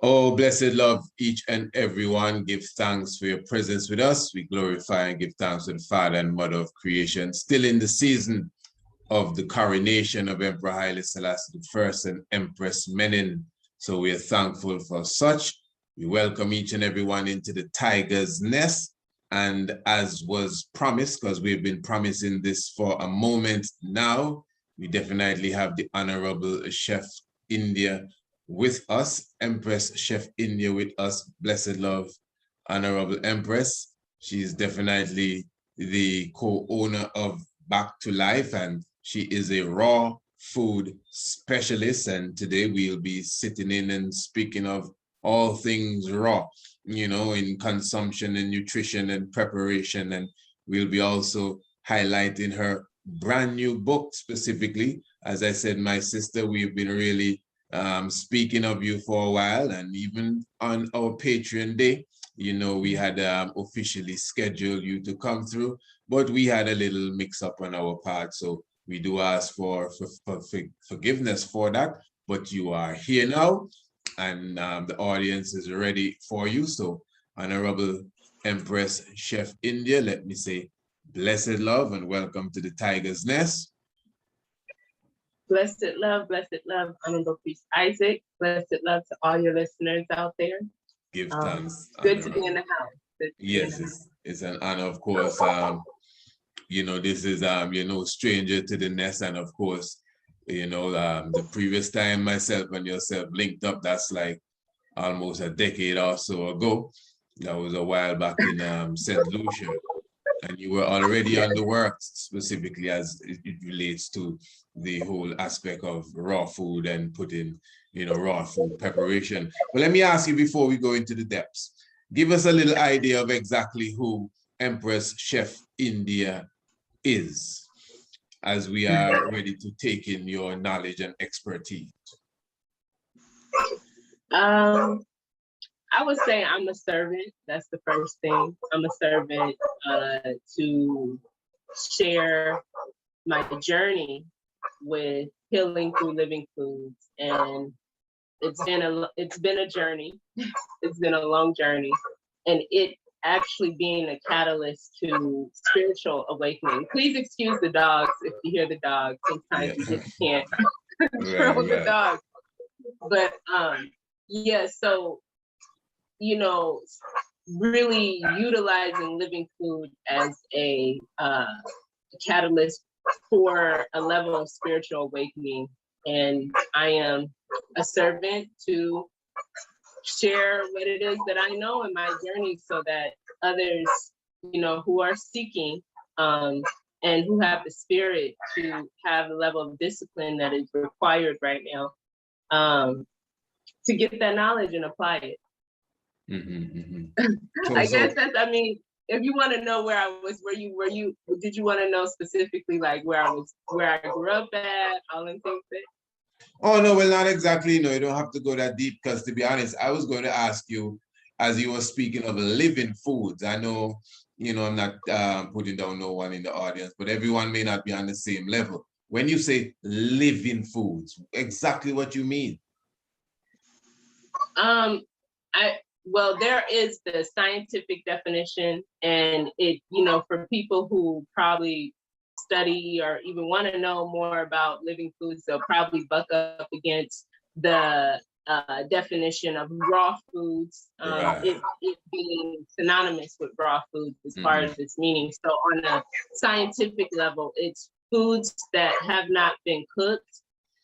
Oh, blessed love, each and everyone. Give thanks for your presence with us. We glorify and give thanks to the Father and Mother of creation. Still in the season of the coronation of Emperor Haile Selassie I and Empress Menen. So we are thankful for such. We welcome each and everyone into the Tiger's Nest. And as was promised, because we've been promising this for a moment now, we definitely have the Honorable Chef India with us, Empress Chef India with us. Blessed love, Honorable Empress. She's definitely the co-owner of Back to Life, and she is a raw food specialist. And today we'll be sitting in and speaking of all things raw, you know, in consumption and nutrition and preparation. And we'll be also highlighting her brand new book specifically. As I said, my sister, we've been really speaking of you for a while, and even on our Patreon day, you know, we had officially scheduled you to come through, but we had a little mix up on our part. So we do ask for forgiveness for that, but you are here now, and the audience is ready for you. So Honorable Empress Chef India, let me say blessed love and welcome to the Tiger's Nest. Blessed love, Honorable Priest Isaac. Blessed love to all your listeners out there. Give thanks. Good to be in the house. Yes, it's an honor, of course. You know, this is, you know, stranger to the nest. And of course, you know, the previous time myself and yourself linked up, that's like almost a decade or so ago. That was a while back in St. Lucia. And you were already on the work, specifically as it relates to the whole aspect of raw food and putting, you know, raw food preparation. But let me ask you before we go into the depths, give us a little idea of exactly who Empress Chef India is, as we are ready to take in your knowledge and expertise. I would say I'm a servant. That's the first thing. I'm a servant to share my journey with healing through living foods, and it's been a journey. It's been a long journey, and it actually being a catalyst to spiritual awakening. Please excuse the dogs if you hear the dogs. Sometimes you just can't control the dogs. But yeah, so you know, really utilizing living food as a catalyst for a level of spiritual awakening. And I am a servant to share what it is that I know in my journey so that others, you know, who are seeking and who have the spirit to have the level of discipline that is required right now, to get that knowledge and apply it. I guess that's, I mean, if you want to know where I was, did you want to know specifically like where I grew up at, all them things that? Oh, no, well, not exactly. No, you don't have to go that deep, because to be honest, I was going to ask you, as you were speaking of living foods, I know, you know, I'm not putting down no one in the audience, but everyone may not be on the same level. When you say living foods, exactly what you mean? Well, there is the scientific definition, and it, you know, for people who probably study or even want to know more about living foods, they'll probably buck up against the definition of raw foods, it being synonymous with raw foods as far as its meaning. So on a scientific level, it's foods that have not been cooked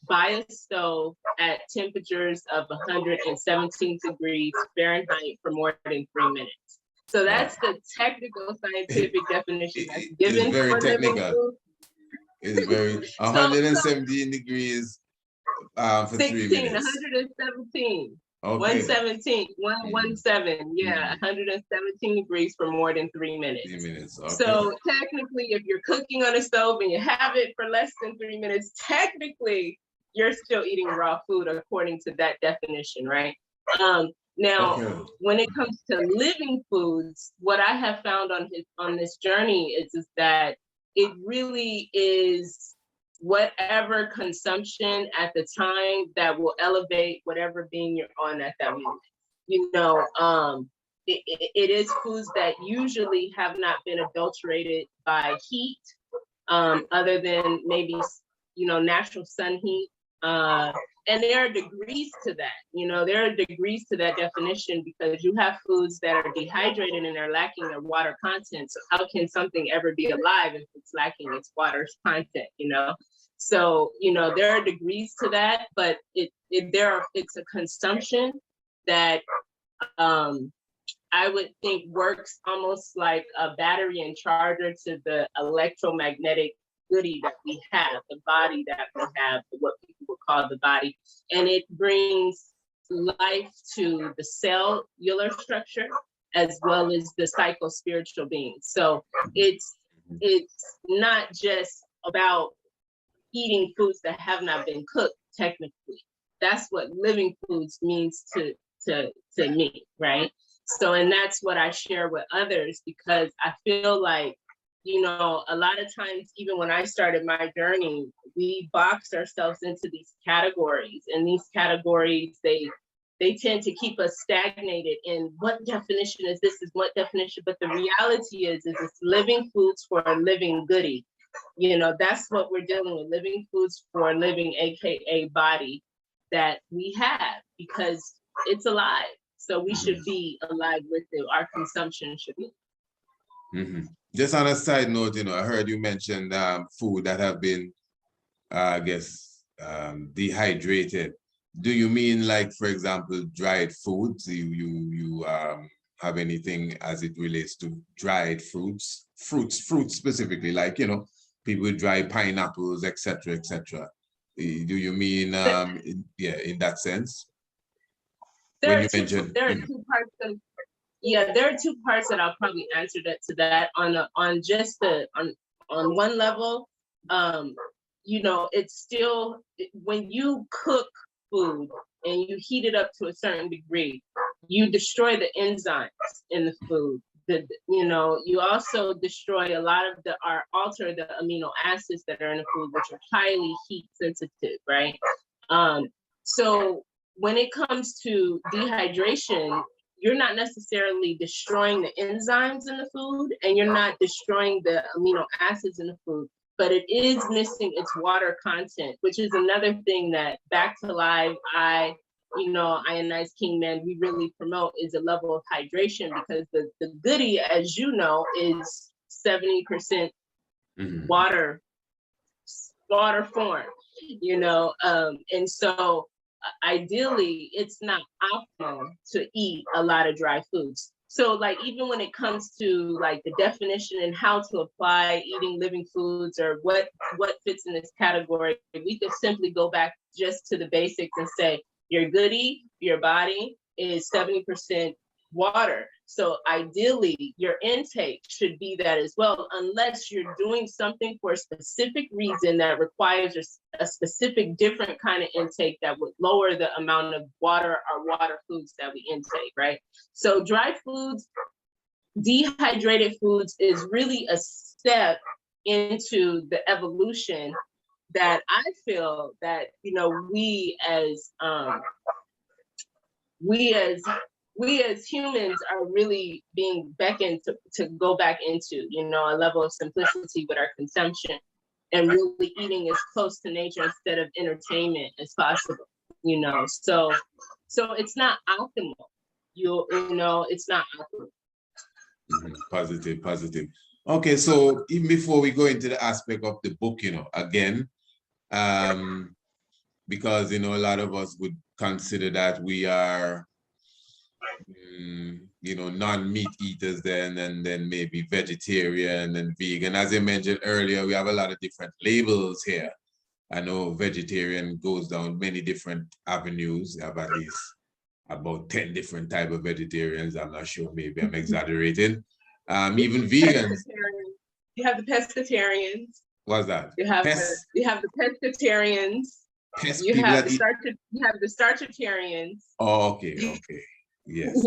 by a stove at temperatures of 117 degrees Fahrenheit for more than 3 minutes. So that's the technical scientific definition that's given. It's very technical. It's very 117 degrees for 3 minutes. 117. Okay. 117, 117, yeah, 117 degrees for more than 3 minutes. 3 minutes, okay. So technically, if you're cooking on a stove and you have it for less than 3 minutes, technically, you're still eating raw food according to that definition, right? Now, when it comes to living foods, what I have found on this journey is that it really is whatever consumption at the time that will elevate whatever being you're on at that moment. You know, it is foods that usually have not been adulterated by heat, other than maybe, you know, natural sun heat. And there are degrees to that. You know, there are degrees to that definition, because you have foods that are dehydrated and they're lacking their water content. So how can something ever be alive if it's lacking its water content, you know? So, you know, there are degrees to that, but it's a consumption that I would think works almost like a battery and charger to the electromagnetic goodie that we have, the body that we have, what people would call the body. And it brings life to the cellular structure as well as the psycho-spiritual being. So it's not just about eating foods that have not been cooked technically. That's what living foods means to me, right? So, and that's what I share with others, because I feel like, you know, a lot of times, even when I started my journey, we box ourselves into these categories, and these categories, they tend to keep us stagnated in what definition is this, is what definition, but the reality is it's living foods for a living goodie. You know, that's what we're dealing with, living foods for a living, AKA body that we have, because it's alive. So we should be alive with it. Our consumption should be. Just on a side note, you know, I heard you mention food that have been, I guess, dehydrated. Do you mean, like, for example, dried foods? You have anything as it relates to dried fruits specifically, like, you know, people dry pineapples, etc., etc. Do you mean, in that sense? There are two parts of, there are two parts that I'll probably answer to that. On one level, you know, it's still, when you cook food and you heat it up to a certain degree, you destroy the enzymes in the food. You know, you also destroy a lot of alter the amino acids that are in the food, which are highly heat sensitive, right? So when it comes to dehydration, you're not necessarily destroying the enzymes in the food, and you're not destroying the amino acids in the food, but it is missing its water content, which is another thing that Back to Live, Ionized King Man, we really promote, is a level of hydration, because the goodie, as you know, is 70% water form, you know, and so ideally it's not optimal to eat a lot of dry foods. So like, even when it comes to like the definition and how to apply eating living foods, or what fits in this category, we could simply go back just to the basics and say your goodie, your body, is 70% water. So ideally your intake should be that as well, unless you're doing something for a specific reason that requires a specific different kind of intake that would lower the amount of water or water foods that we intake, right? So dry foods, dehydrated foods is really a step into the evolution that I feel that, you know, we as humans are really being beckoned to go back into, you know, a level of simplicity with our consumption, and really eating as close to nature instead of entertainment as possible, you know. So it's not optimal. You know, it's not optimal. Positive. Okay, so even before we go into the aspect of the book, you know, again, because, you know, a lot of us would consider that we are, you know, non-meat eaters then, and then maybe vegetarian and vegan. As I mentioned earlier, we have a lot of different labels here. I know vegetarian goes down many different avenues. We have at least about 10 different types of vegetarians. I'm not sure, maybe I'm exaggerating. Even vegans. You have the pescatarians. What's that? You have the pescatarians. You have the starchitarians. Oh, okay. Yes.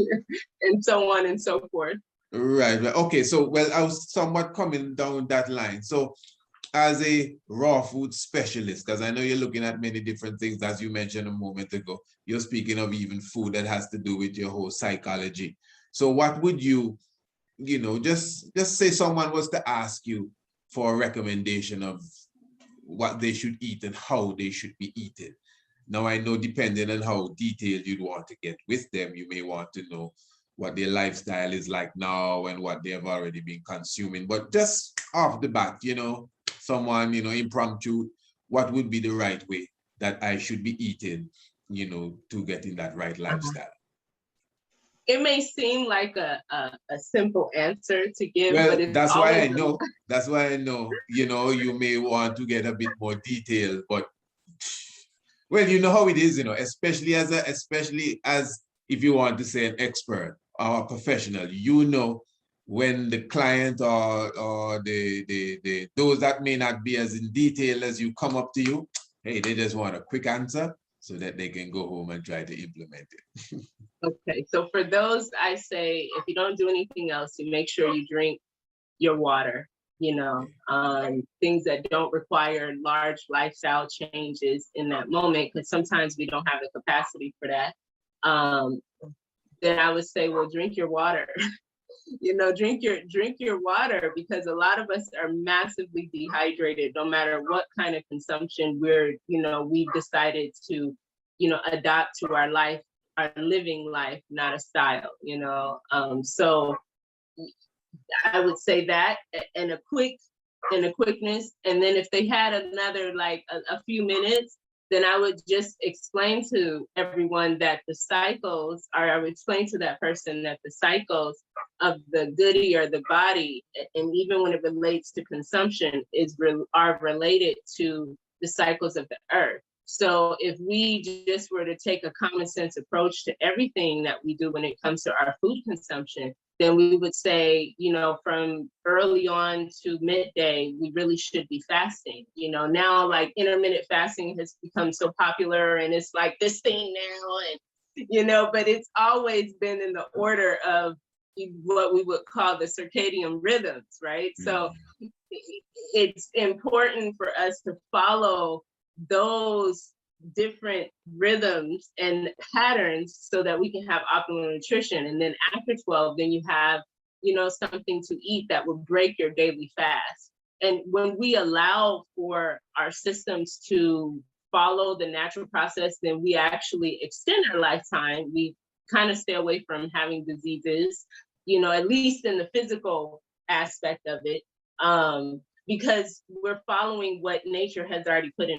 And so on and so forth. Right. Okay. So, well, I was somewhat coming down that line. So as a raw food specialist, because I know you're looking at many different things, as you mentioned a moment ago, you're speaking of even food that has to do with your whole psychology. So what would you, just say someone was to ask you for a recommendation of what they should eat and how they should be eating. Now, I know depending on how detailed you'd want to get with them, you may want to know what their lifestyle is like now and what they have already been consuming. But just off the bat, someone, impromptu, what would be the right way that I should be eating, to get in that right lifestyle? It may seem like a simple answer to give, well, but it's that's why I always know. That's why I know. You may want to get a bit more detail, but well, you know how it is. Especially as if you want to say an expert or a professional. When the client or the those that may not be as in detail as you come up to you, hey, they just want a quick answer so that they can go home and try to implement it. Okay, so for those, I say, if you don't do anything else, you make sure you drink your water, things that don't require large lifestyle changes in that moment, because sometimes we don't have the capacity for that. Then I would say, well, drink your water. Drink your water, because a lot of us are massively dehydrated, no matter what kind of consumption we've decided to, adopt to our life, our living life, not a style, so I would say that in a quickness. And then if they had another, like a few minutes, then I would just explain to everyone that I would explain to that person that the cycles of the goodie or the body, and even when it relates to consumption, are related to the cycles of the earth. So if we just were to take a common sense approach to everything that we do when it comes to our food consumption, then we would say, from early on to midday, we really should be fasting. Now, like, intermittent fasting has become so popular, and it's like this thing now, and but it's always been in the order of what we would call the circadian rhythms, right? Mm-hmm. So it's important for us to follow those different rhythms and patterns so that we can have optimal nutrition. And then after 12, then you have, something to eat that will break your daily fast. And when we allow for our systems to follow the natural process, then we actually extend our lifetime. We kind of stay away from having diseases, at least in the physical aspect of it. Because we're following what nature has already put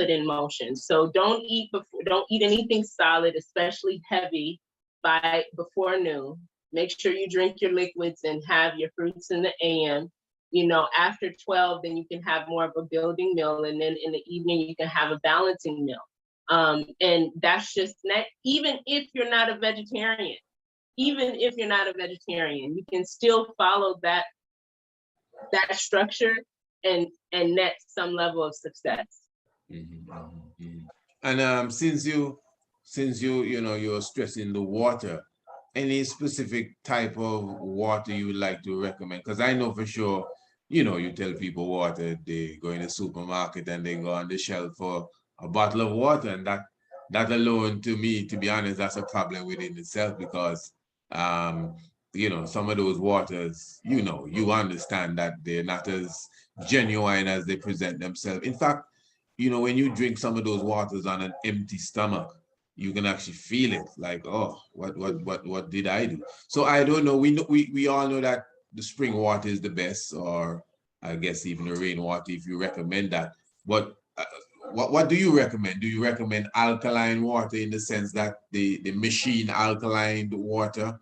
in motion. So don't eat anything solid, especially heavy, before noon. Make sure you drink your liquids and have your fruits in the AM. After 12, then you can have more of a building meal, and then in the evening you can have a balancing meal. And that's just not, even if you're not a vegetarian, you can still follow that structure and net some level of success. Mm-hmm, mm-hmm. And since you're stressing the water, any specific type of water you would like to recommend? Because I know for sure, you tell people water, they go in the supermarket and they go on the shelf for a bottle of water, and that alone, to me, to be honest, that's a problem within itself, because some of those waters, you understand that they're not as genuine as they present themselves. In fact, when you drink some of those waters on an empty stomach, you can actually feel it, like, oh, what did I do? So I don't know. We all know that the spring water is the best, or I guess even the rainwater, if you recommend that. But what do you recommend? Do you recommend alkaline water, in the sense that the machine alkaline water?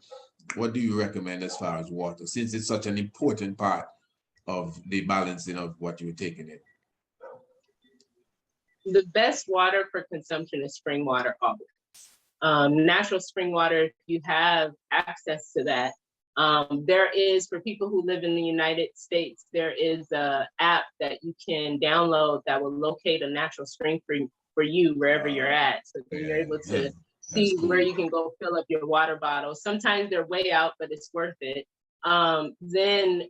What do you recommend as far as water, since it's such an important part of the balancing of what you're taking in? The best water for consumption is spring water always. Natural spring water, if you have access to that. There is, for people who live in the United States, there is an app that you can download that will locate a natural spring for you wherever you're at. So you're able to see where you can go fill up your water bottle. Sometimes they're way out, but it's worth it. Then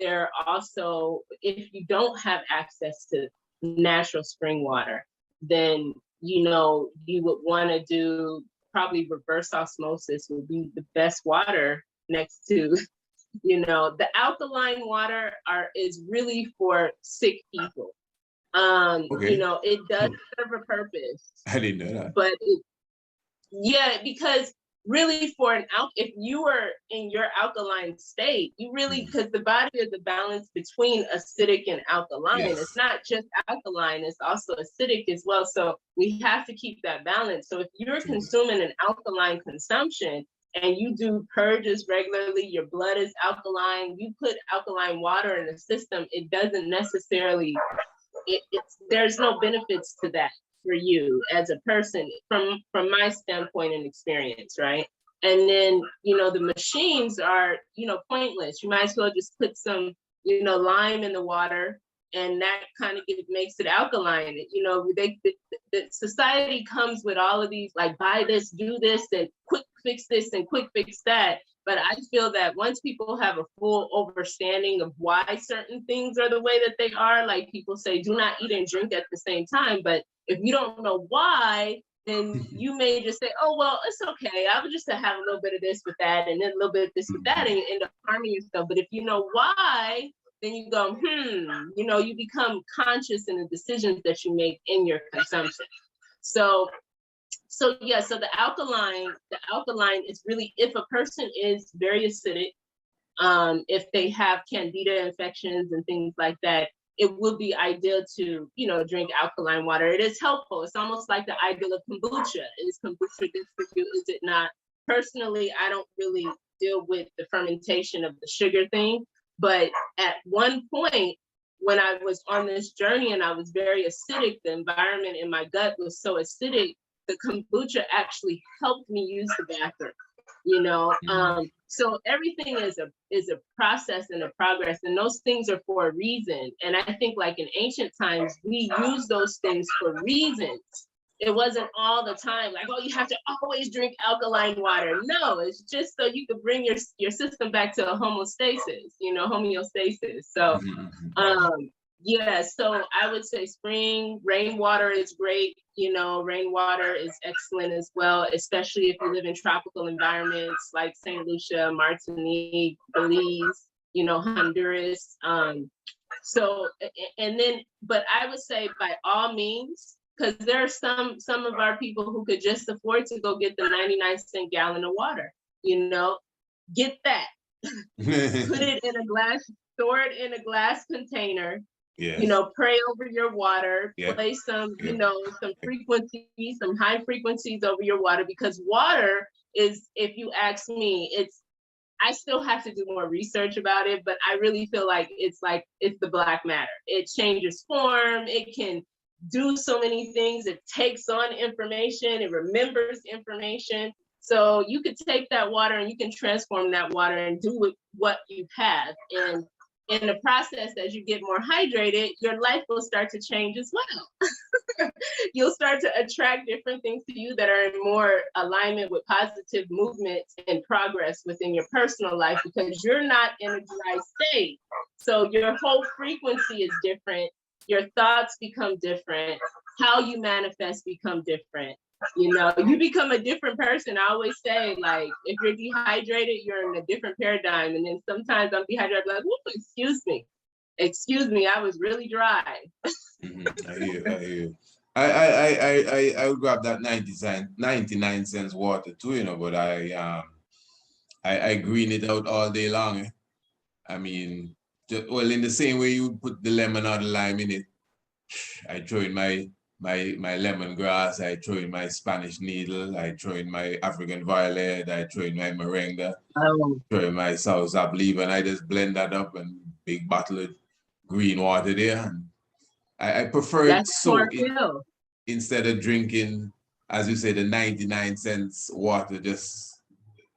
there are also, if you don't have access to natural spring water, then, you know, you would want to do probably reverse osmosis would be the best water next to, you know, the alkaline water is really for sick people. Okay. You know, it does serve a purpose. I didn't know that. But yeah, because really if you are in your alkaline state, you really, because the body is a balance between acidic and alkaline. Yes. It's not just alkaline, it's also acidic as well. So we have to keep that balance. So if you're consuming an alkaline consumption and you do purges regularly, your blood is alkaline, you put alkaline water in the system, it doesn't necessarily, there's no benefits to that for you as a person from my standpoint and experience, right? And then, you know, the machines are, you know, pointless. You might as well just put some, you know, lime in the water, and that kind of makes it alkaline. You know, the society comes with all of these, like, buy this, do this, and quick fix this and quick fix that. But I feel that once people have a full understanding of why certain things are the way that they are, like people say, do not eat and drink at the same time. But if you don't know why, then you may just say, oh, well, it's okay. I would just have a little bit of this with that, and then a little bit of this with that, and you end up harming yourself. But if you know why, then you go, you know, you become conscious in the decisions that you make in your consumption. So yeah, so the alkaline is really, if a person is very acidic, if they have candida infections and things like that, it would be ideal to, you know, drink alkaline water. It is helpful. It's almost like the ideal of kombucha. Is kombucha good for you? Is it not? Personally, I don't really deal with the fermentation of the sugar thing. But at one point, when I was on this journey and I was very acidic, the environment in my gut was so acidic, the kombucha actually helped me use the bathroom, you know? So everything is a process and a progress, and those things are for a reason. And I think, like, in ancient times, we use those things for reasons. It wasn't all the time like, oh, you have to always drink alkaline water. No, it's just so you can bring your system back to a homeostasis, you know, homeostasis. So yeah, so I would say spring rainwater is great. You know, rainwater is excellent as well, especially if you live in tropical environments like St. Lucia, Martinique, Belize, you know, Honduras. So, and then, but I would say by all means, because there are some of our people who could just afford to go get the 99-cent gallon of water, you know, get that, put it in a glass, store it in a glass container. Yes. You know, pray over your water, play some, you know, some frequencies, some high frequencies over your water, because water is, if you ask me, I still have to do more research about it, but I really feel like it's the black matter. It changes form, it can do so many things, it takes on information, it remembers information. So you could take that water and you can transform that water and do with what you have. And in the process, as you get more hydrated, your life will start to change as well. You'll start to attract different things to you that are in more alignment with positive movements and progress within your personal life, because you're not in a dry state. So your whole frequency is different. Your thoughts become different. How you manifest become different. You know, you become a different person. I always say, like, if you're dehydrated, you're in a different paradigm. And then sometimes I'm dehydrated, I'm like, excuse me, I was really dry. I hear you. I would grab that 99 cents water too, you know, but I green it out all day long. Eh? I mean, well, in the same way you put the lemon or the lime in it, I throw in my lemongrass, I throw in my Spanish needle, I throw in my African violet, I throw in my moringa, throw in my soursop leaf, and I just blend that up and big bottle of green water there. And I prefer it so instead of drinking, as you say, the 99 cents water just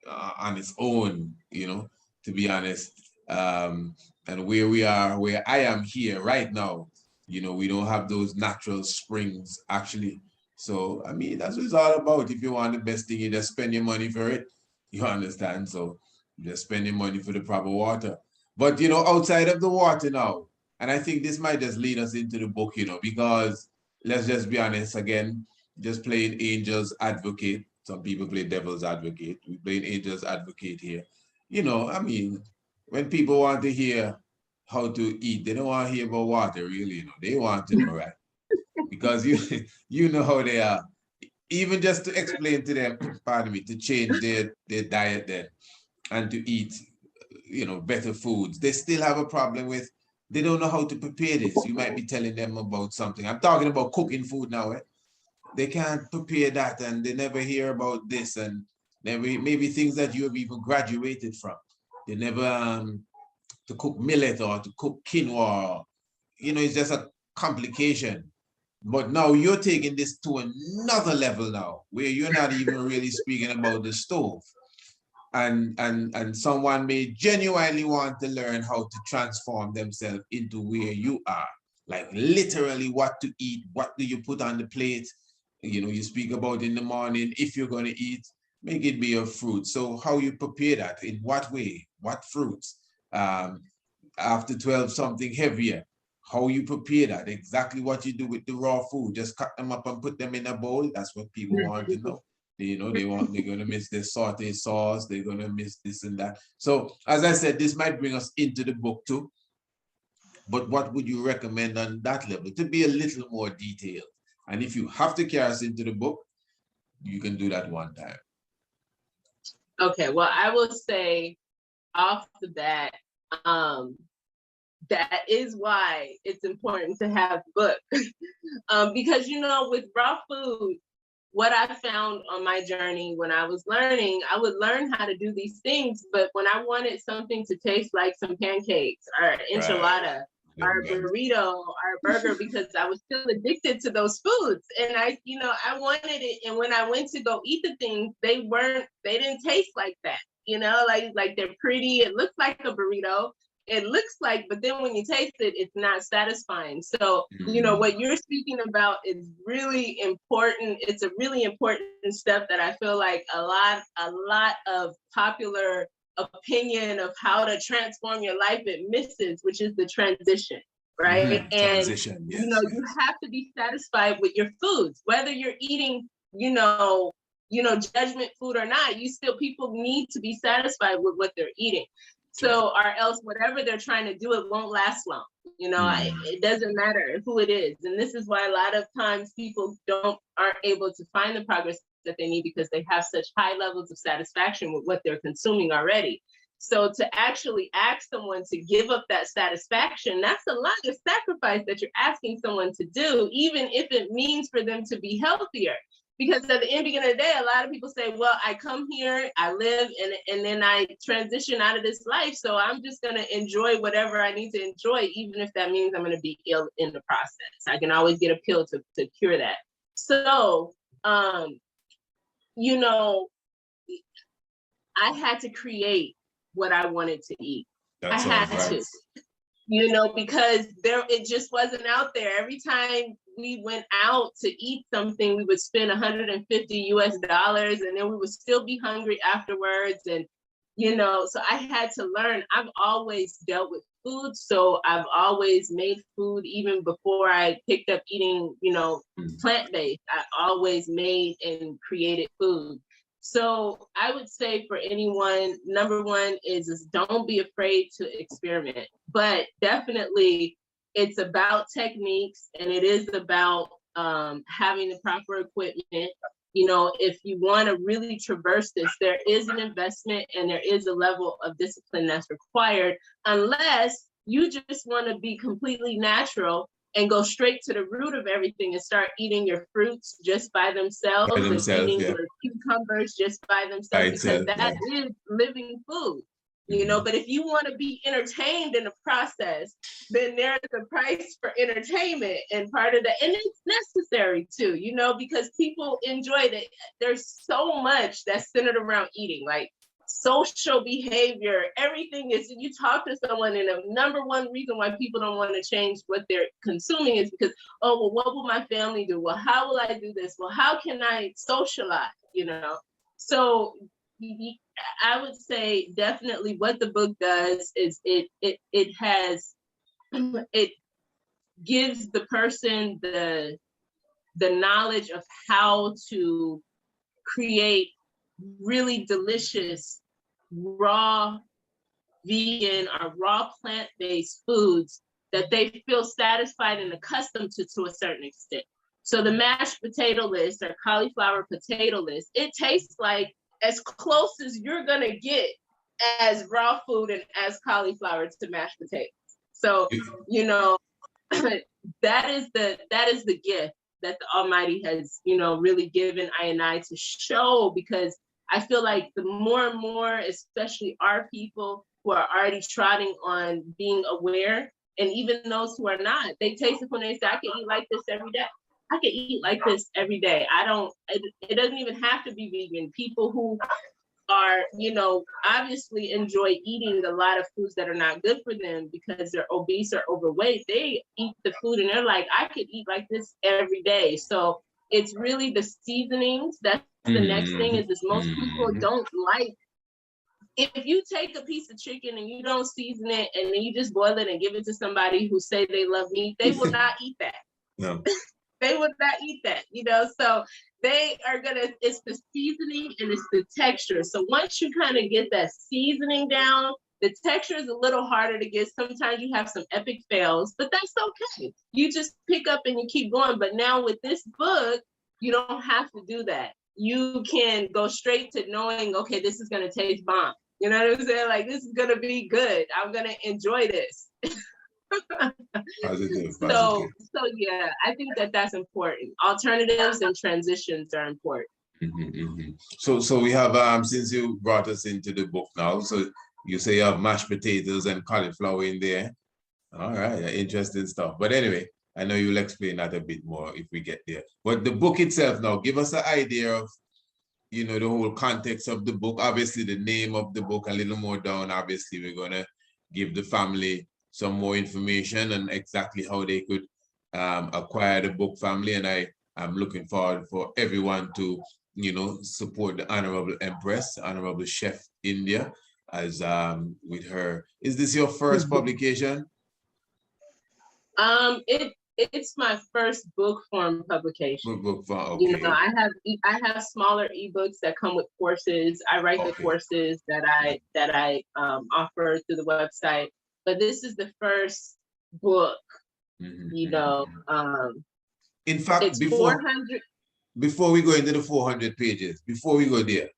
on its own, you know, to be honest. And where I am here right now, you know, we don't have those natural springs actually. So, I mean, that's what it's all about. If you want the best thing, you just spend your money for it. You understand? So, just spend your money for the proper water. But, you know, outside of the water now, and I think this might just lead us into the book, you know, because let's just be honest again, just playing angel's advocate. Some people play devil's advocate. We play angel's advocate here. You know, I mean, when people want to hear how to eat, they don't want to hear about water, really, you know. They want to know, right? Because you know how they are. Even just to explain to them, pardon me, to change their diet then and to eat, you know, better foods. They still have a problem with, they don't know how to prepare this. You might be telling them about something. I'm talking about cooking food now. They can't prepare that and they never hear about this and maybe things that you have even graduated from. They never to cook millet or to cook quinoa. You know, it's just a complication. But now you're taking this to another level now, where you're not even really speaking about the stove. And someone may genuinely want to learn how to transform themselves into where you are. Like literally what to eat, what do you put on the plate? You know, you speak about in the morning, if you're going to eat, make it be a fruit. So how you prepare that, in what way, what fruits? After 12, something heavier. How you prepare that, exactly what you do with the raw food. Just cut them up and put them in a bowl. That's what people want to know. You know, they're going to miss their saute sauce. They're going to miss this and that. So as I said, this might bring us into the book too. But what would you recommend on that level to be a little more detailed? And if you have to carry us into the book, you can do that one time. Okay, well, I will say off the bat, that is why it's important to have books. Because, you know, with raw food, what I found on my journey when I was learning, I would learn how to do these things, but when I wanted something to taste like some pancakes or enchilada, or a burrito or a burger, because I was still addicted to those foods. And I wanted it. And when I went to go eat the things, they didn't taste like that. You know, like they're pretty. It looks like a burrito. It looks like, but then when you taste it, it's not satisfying. So, you know, what you're speaking about is really important. It's a really important step that I feel like a lot of popular opinion of how to transform your life, it misses, which is the transition, right? And transition, yes, you know, you have to be satisfied with your foods, whether you're eating, you know, judgment food or not. People need to be satisfied with what they're eating. So, or else whatever they're trying to do, it won't last long. You know, it doesn't matter who it is. And this is why a lot of times people aren't able to find the progress that they need, because they have such high levels of satisfaction with what they're consuming already. So to actually ask someone to give up that satisfaction, that's a lot of sacrifice that you're asking someone to do, even if it means for them to be healthier. Because at the end of the day, a lot of people say, well, I come here, I live, and then I transition out of this life. So I'm just going to enjoy whatever I need to enjoy, even if that means I'm going to be ill in the process. I can always get a pill to cure that. So, you know, I had to create what I wanted to eat. I had to, you know, because it just wasn't out there. Every time we went out to eat something, we would spend $150 US, and then we would still be hungry afterwards. And, you know, so I had to learn. I've always dealt with food. So I've always made food even before I picked up eating, you know, plant-based. I always made and created food. So I would say for anyone, number one is don't be afraid to experiment, but definitely it's about techniques, and it is about having the proper equipment. You know, if you want to really traverse this, there is an investment and there is a level of discipline that's required, unless you just want to be completely natural and go straight to the root of everything and start eating your fruits just by themselves, and eating your cucumbers just by themselves, because that is living food, you know. But if you want to be entertained in the process, then there's a price for entertainment, and part of that, and it's necessary too, you know, because people enjoy it. There's so much that's centered around eating, like social behavior, everything is, you talk to someone, and the number one reason why people don't want to change what they're consuming is because, oh, well, what will my family do? Well, how will I do this? Well, how can I socialize, you know? So I would say definitely what the book does is it has it gives the person the knowledge of how to create really delicious raw vegan or raw plant-based foods that they feel satisfied and accustomed to a certain extent. So the mashed potato list or cauliflower potato list, it tastes like as close as you're gonna get as raw food and as cauliflower to mashed potatoes. So, you know, that is the gift that the Almighty has, you know, really given I and I to show, because I feel like the more and more, especially our people who are already trotting on being aware, and even those who are not, they taste it when they say, I can eat like this every day. I can eat like this every day. It doesn't even have to be vegan. People who are, you know, obviously enjoy eating a lot of foods that are not good for them because they're obese or overweight, they eat the food and they're like, I could eat like this every day. So it's really the seasonings. That's the next thing, is most people don't like, if you take a piece of chicken and you don't season it and then you just boil it and give it to somebody who say they love meat, they will not eat that. No. They would not eat that, you know? So they are gonna, it's the seasoning and it's the texture. So once you kind of get that seasoning down, the texture is a little harder to get. Sometimes you have some epic fails, but that's okay. You just pick up and you keep going. But now with this book, you don't have to do that. You can go straight to knowing, okay, this is gonna taste bomb. You know what I'm saying? Like, this is gonna be good. I'm gonna enjoy this. Positive. So yeah, I think that that's important. Alternatives and transitions are important. So we have since you brought us into the book now, so you say you have mashed potatoes and cauliflower in there. All right, interesting stuff. But anyway, I know you'll explain that a bit more if we get there. But the book itself now, give us an idea of, you know, the whole context of the book. Obviously, the name of the book, a little more down. Obviously, we're gonna give the family some more information and exactly how they could acquire the book, family. And I'm looking forward for everyone to, you know, support the Honorable Empress, Honorable Chef India, as with her. Is this your first publication? It's my first book form publication. Book form, okay. You know, I have smaller ebooks that come with courses. I write the courses that I offer through the website. But this is the first book, you know. In fact, it's 400. Before we go into the 400 pages, before we go there,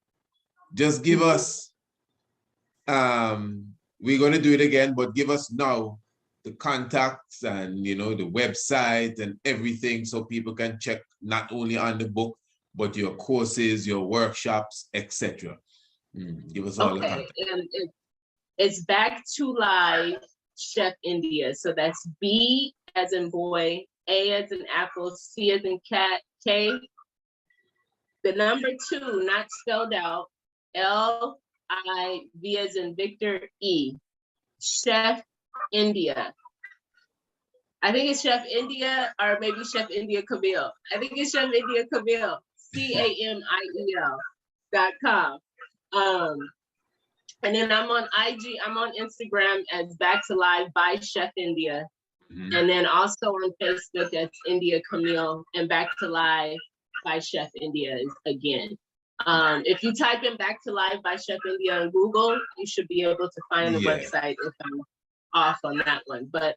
just give us, we're going to do it again, but give us now the contacts and, you know, the website and everything, so people can check not only on the book, but your courses, your workshops, etc. Give us all the contacts. And it's Back to Live Chef India. So that's B as in boy, A as in apple, C as in cat, K. The number 2, not spelled out, L-I-V as in Victor, E. Chef India. I think it's Chef India, or maybe Chef India Camille. I think it's Chef India Camille, CAMIEL.com. And then I'm on IG, I'm on Instagram as Back to Live by Chef India. And then also on Facebook, that's India Camille, and Back to Live by Chef India again. If you type in Back to Live by Chef India on Google, you should be able to find the website if I'm off on that one. But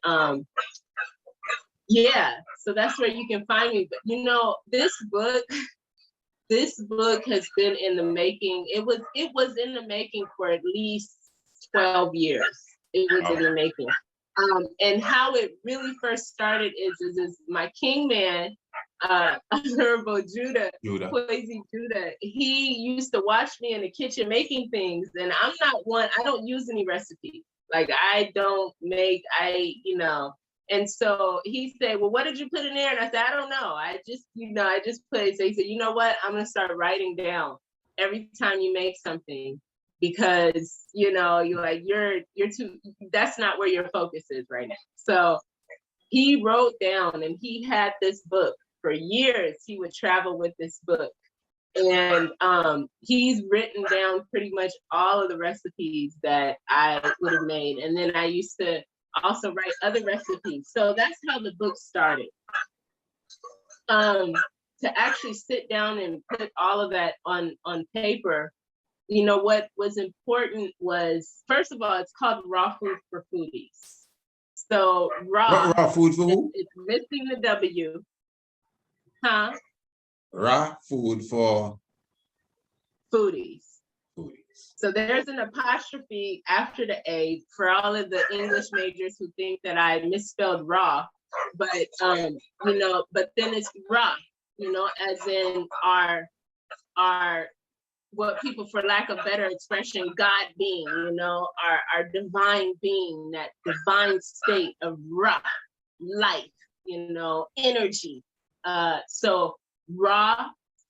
yeah, so that's where you can find me. But you know, this book has been in the making. It was in the making for at least 12 years. It was in the making. And how it really first started is my king man, Honorable Judah, Kwesi Judah, he used to watch me in the kitchen making things, and I don't use any recipes. Like, I don't make, and so he said, well, what did you put in there? And I said, I don't know. I just put it. So he said, you know what? I'm going to start writing down every time you make something, because, you know, you're too, that's not where your focus is right now. So he wrote down, and he had this book for years. He would travel with this book. And he's written down pretty much all of the recipes that I would have made. And then I used to also write other recipes. So that's how the book started. To actually sit down and put all of that on paper, you know, what was important was, first of all, it's called Raw Food for Foodies. So raw food for who? It's missing the W. Huh? Raw food for foodies. foodies. So there's an apostrophe after the A for all of the English majors who think that I misspelled raw, but you know, but then it's raw, you know, as in our what people, for lack of better expression, God being, you know, our divine being, that divine state of raw life, you know, energy. So raw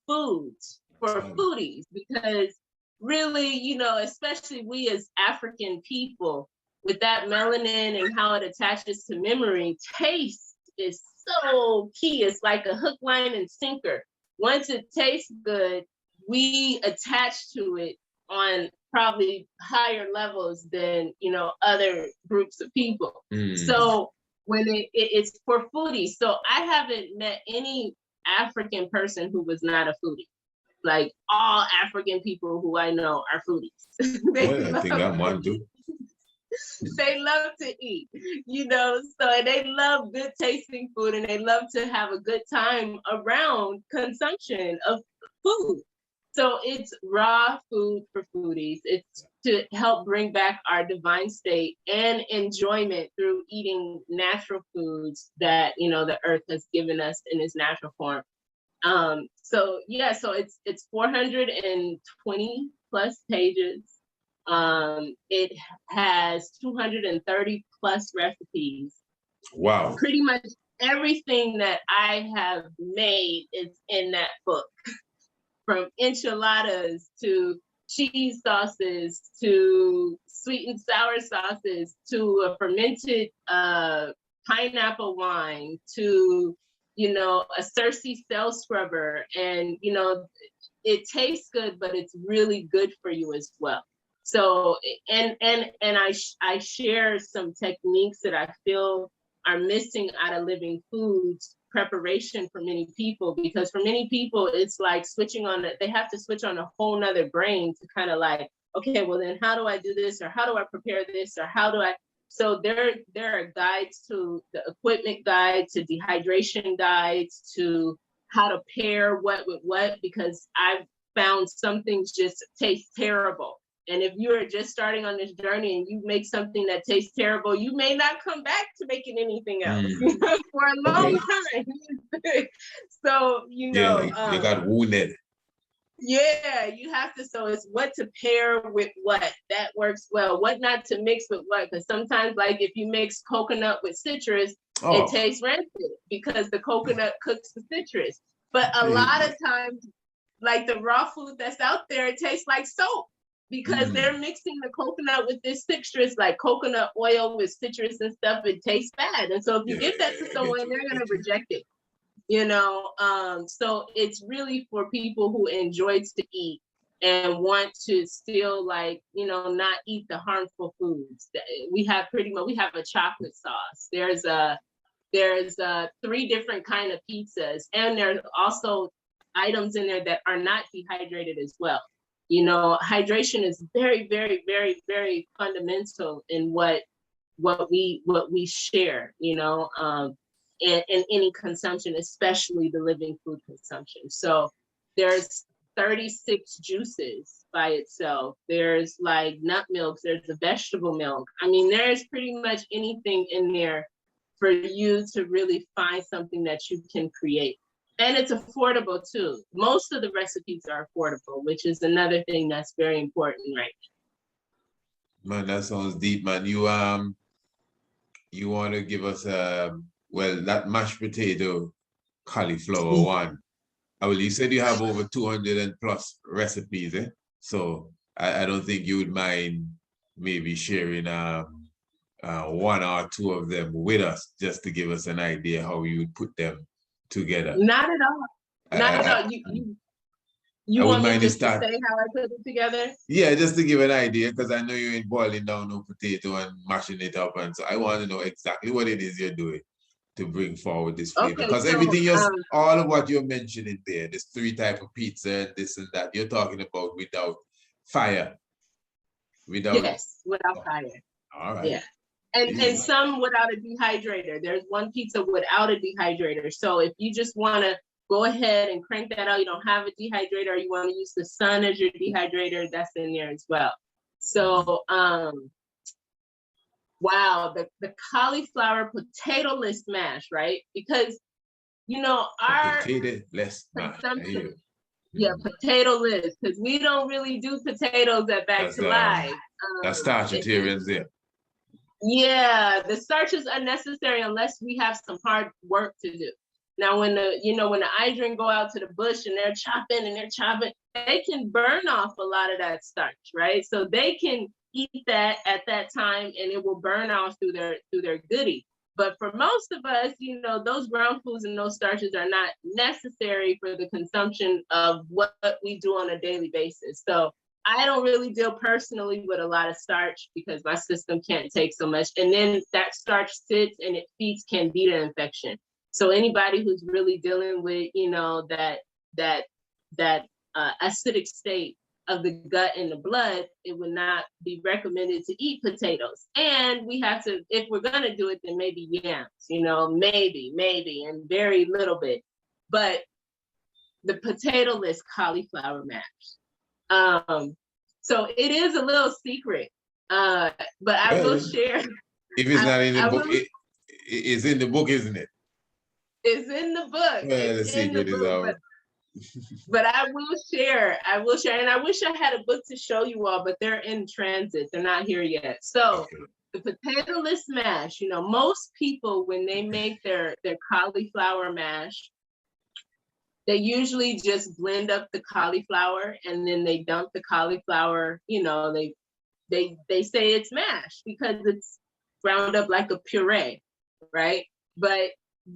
foods for foodies, because really, you know, especially we as African people, with that melanin and how it attaches to memory, taste is so key. It's like a hook, line, and sinker. Once it tastes good, we attach to it on probably higher levels than, you know, other groups of people. So when it's for foodies, so I haven't met any African person who was not a foodie. Like all African people who I know are foodies. I think I'm one too. They love to eat, you know, so they love good tasting food, and they love to have a good time around consumption of food. So it's raw food for foodies. It's to help bring back our divine state and enjoyment through eating natural foods that, you know, the earth has given us in its natural form. So yeah, so it's 420 plus pages. It has 230 plus recipes. Wow. Pretty much everything that I have made is in that book. From enchiladas to cheese sauces to sweet and sour sauces to a fermented pineapple wine to, you know, a Cersei cell scrubber. And, you know, it tastes good, but it's really good for you as well. So, and I share some techniques that I feel are missing out of living foods preparation for many people, because for many people it's like switching on it. They have to switch on a whole nother brain to kind of like, okay, well then how do I do this, or how do I prepare this, or how do I? So there are guides to the equipment guide, to dehydration guides, to how to pair what with what, because I've found some things just taste terrible. And if you are just starting on this journey and you make something that tastes terrible, you may not come back to making anything else for a long time. So, you know. Yeah, you got wounded. Yeah, you have to. So it's what to pair with what. That works well. What not to mix with what. Because sometimes, like if you mix coconut with citrus, it tastes rancid because the coconut cooks the citrus. But a lot of times, like the raw food that's out there, it tastes like soap. Because they're mixing the coconut with this citrus, like coconut oil with citrus and stuff, it tastes bad. And so if you give that to someone, they're going to reject it, you know? So it's really for people who enjoy to eat and want to still, like, you know, not eat the harmful foods. We have we have a chocolate sauce. There's 3 different kind of pizzas. And there's also items in there that are not dehydrated as well. You know, hydration is very, very, very, very fundamental in what we share, you know, in any consumption, especially the living food consumption. So there's 36 juices by itself. There's like nut milks, there's a vegetable milk. I mean, there's pretty much anything in there for you to really find something that you can create. And it's affordable too. Most of the recipes are affordable, which is another thing that's very important right now. Man, that sounds deep, man. You want to give us well, that mashed potato cauliflower one. Well, you said you have over 200 and plus recipes, eh? So I don't think you would mind maybe sharing 1 or 2 of them with us, just to give us an idea how you would put them together. Not at all. Not at all. You I wouldn't want me mind to just to start. say how I put it together? Yeah, just to give an idea, because I know you ain't boiling down no potato and mashing it up, and so I want to know exactly what it is you're doing to bring forward this flavor. Okay, Because so everything else, all of what you're mentioning there, there's 3 types of pizza and this and that, you're talking about without fire, without. yes, without fire. All right. Yeah. And some without a dehydrator. There's one pizza without a dehydrator. So if you just want to go ahead and crank that out, you don't have a dehydrator, or you want to use the sun as your dehydrator, that's in there as well. So wow, the cauliflower potato-less mash, right? Because you know our potato-less mash. consumption, potato-less, because we don't really do potatoes at Back to Live. That's starchatarians there. Yeah, the starch is unnecessary unless we have some hard work to do. Now, when the Idrin go out to the bush and they're chopping, they can burn off a lot of that starch, right? So they can eat that at that time and it will burn off through their goodie. But for most of us, those ground foods and those starches are not necessary for the consumption of what we do on a daily basis. So I don't really deal personally with a lot of starch because my system can't take so much. And then that starch sits and it feeds candida infection. So anybody who's really dealing with, that acidic state of the gut and the blood, it would not be recommended to eat potatoes. And we have to, if we're gonna do it, then maybe yams, maybe, and very little bit. But the potato-less cauliflower mash. So it is a little secret, but I will share. If it's not in the book, it's in the book, isn't it? It's in the book. Well, the secret is out. But I will share, and I wish I had a book to show you all, but they're in transit. They're not here yet. So the potato-less mash, most people, when they make their cauliflower mash, they usually just blend up the cauliflower and then they dump the cauliflower, they say it's mashed because it's ground up like a puree, right? But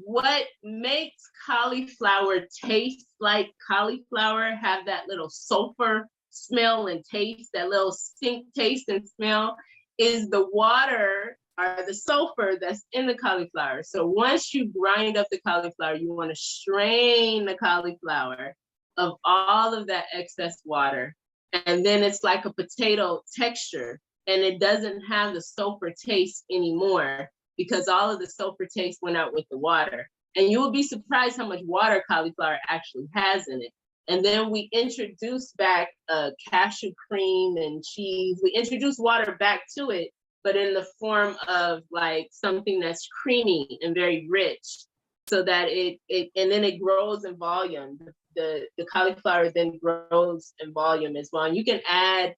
what makes cauliflower taste like cauliflower, have that little sulfur smell and taste, that little stink taste and smell, is the water or the sulfur that's in the cauliflower. So once you grind up the cauliflower, you want to strain the cauliflower of all of that excess water. And then it's like a potato texture, and it doesn't have the sulfur taste anymore because all of the sulfur taste went out with the water. And you will be surprised how much water cauliflower actually has in it. And then we introduce back cashew cream and cheese. We introduce water back to it, but in the form of like something that's creamy and very rich, so that and then it grows in volume. The cauliflower then grows in volume as well. And you can add,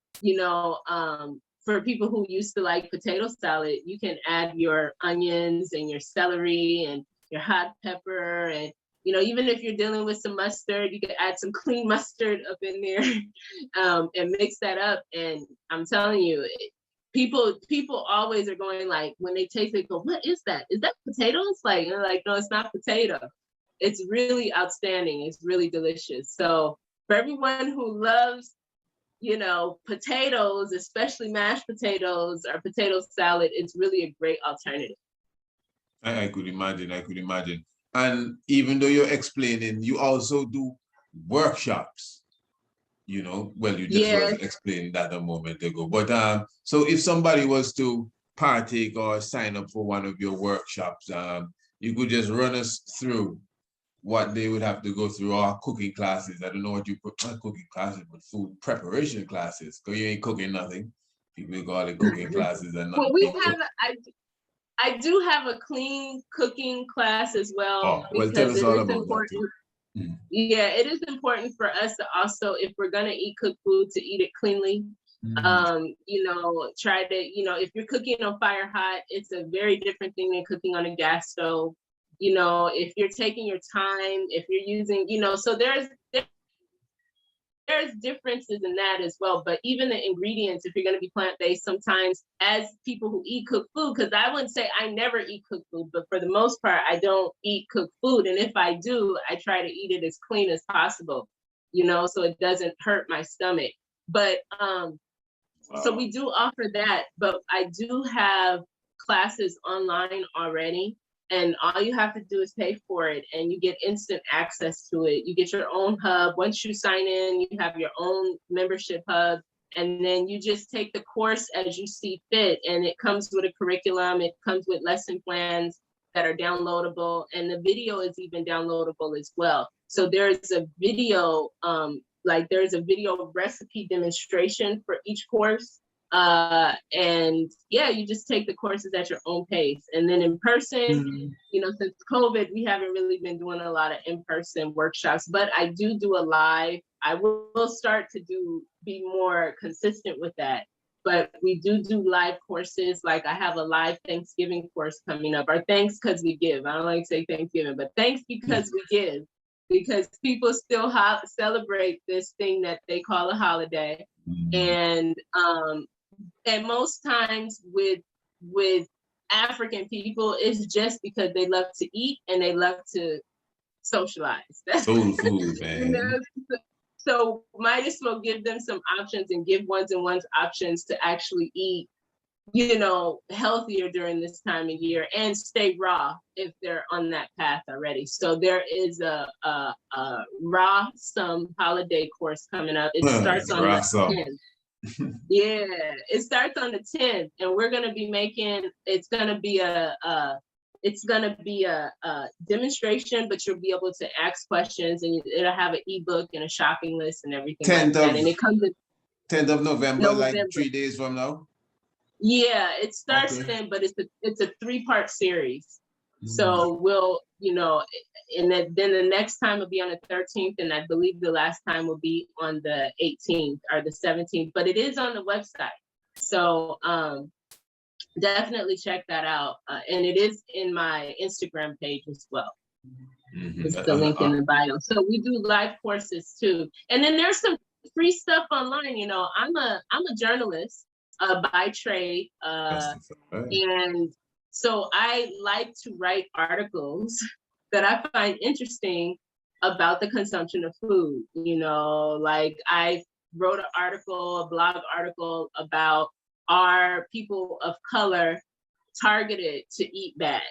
for people who used to like potato salad, you can add your onions and your celery and your hot pepper, and even if you're dealing with some mustard, you can add some clean mustard up in there and mix that up. And I'm telling you, people always are going, like, when they taste it, go, what is that? Is that potatoes? Like, they're like, no, it's not potato. It's really outstanding. It's really delicious. So for everyone who loves, potatoes, especially mashed potatoes or potato salad, it's really a great alternative. I could imagine. And even though you're explaining, you also do workshops, well, you just were explaining that a moment ago. But so if somebody was to partake or sign up for one of your workshops, you could just run us through what they would have to go through, or cooking classes. I don't know what you put, not cooking classes, but food preparation classes, because you ain't cooking nothing. People call it cooking classes and nothing. Well, we have, I do have a clean cooking class as well. Oh, well, tell us all about that too. Yeah, it is important for us to also, if we're gonna eat cooked food, to eat it cleanly. Try to, if you're cooking on fire hot, it's a very different thing than cooking on a gas stove. If you're taking your time, if you're using, so there's differences in that as well. But even the ingredients, if you're going to be plant-based, sometimes as people who eat cooked food, because I wouldn't say I never eat cooked food, but for the most part, I don't eat cooked food. And if I do, I try to eat it as clean as possible. you know, so it doesn't hurt my stomach. But so we do offer that, but I do have classes online already, and all you have to do is pay for it, and you get instant access to it. You get your own hub. Once you sign in, you have your own membership hub, and then you just take the course as you see fit. And it comes with a curriculum. It comes with lesson plans that are downloadable, and the video is even downloadable as well. So there's a video, there's a video recipe demonstration for each course. And yeah, you just take the courses at your own pace. And then in person, you know, since COVID, we haven't really been doing a lot of in-person workshops, but I do a live. I will start to be more consistent with that. But we do live courses. Like I have a live Thanksgiving course coming up, or thanks because we give. I don't like to say Thanksgiving, but thanks because we give. Because people still celebrate this thing that they call a holiday. And most times with African people, it's just because they love to eat and they love to socialize. Soul food, man. You know? So might as well give them some options and give ones and ones options to actually eat, you know, healthier during this time of year and stay raw if they're on that path already. So there is a raw some holiday course coming up. It starts on the 10th. Yeah, it starts on the 10th, and we're gonna be it's gonna be a demonstration, but you'll be able to ask questions, and it'll have an eBook and a shopping list and everything like that. And it comes in 10th of November, like 3 days from now. Yeah, it starts then, but it's a 3-part series. So we'll, you know, and then the next time will be on the 13th, and I believe the last time will be on the 18th or the 17th, but it is on the website. So definitely check that out. And it is in my Instagram page as well. It's the link in the bio. So we do live courses too. And then there's some free stuff online. You know, I'm a journalist by trade. And so I like to write articles that I find interesting about the consumption of food. You know, like I wrote a blog article about, are people of color targeted to eat bad?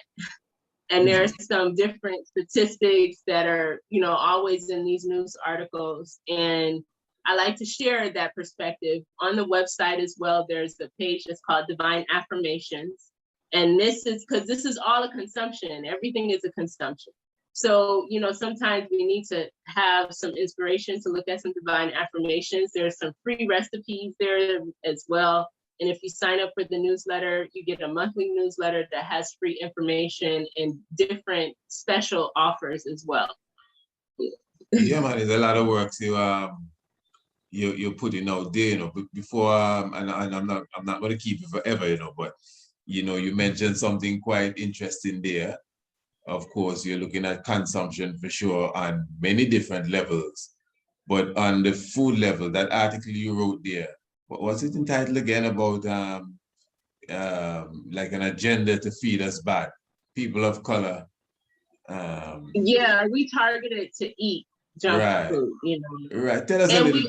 And there's some different statistics that are, you know, always in these news articles. And I like to share that perspective. On the website as well, there's a page that's called Divine Affirmations. And this is all a consumption. Everything is a consumption. So, you know, sometimes we need to have some inspiration to look at some divine affirmations. There's some free recipes there as well. And if you sign up for the newsletter, you get a monthly newsletter that has free information and different special offers as well. Yeah, man, there's a lot of work you're putting out there, you know. But before, and I'm not going to keep it forever, you know. But you know, you mentioned something quite interesting there. Of course, you're looking at consumption for sure on many different levels, but on the food level, that article you wrote there, what's it entitled again, about like an agenda to feed us bad, people of color? Yeah, we targeted to eat junk food, you know. Right. Tell us and a little.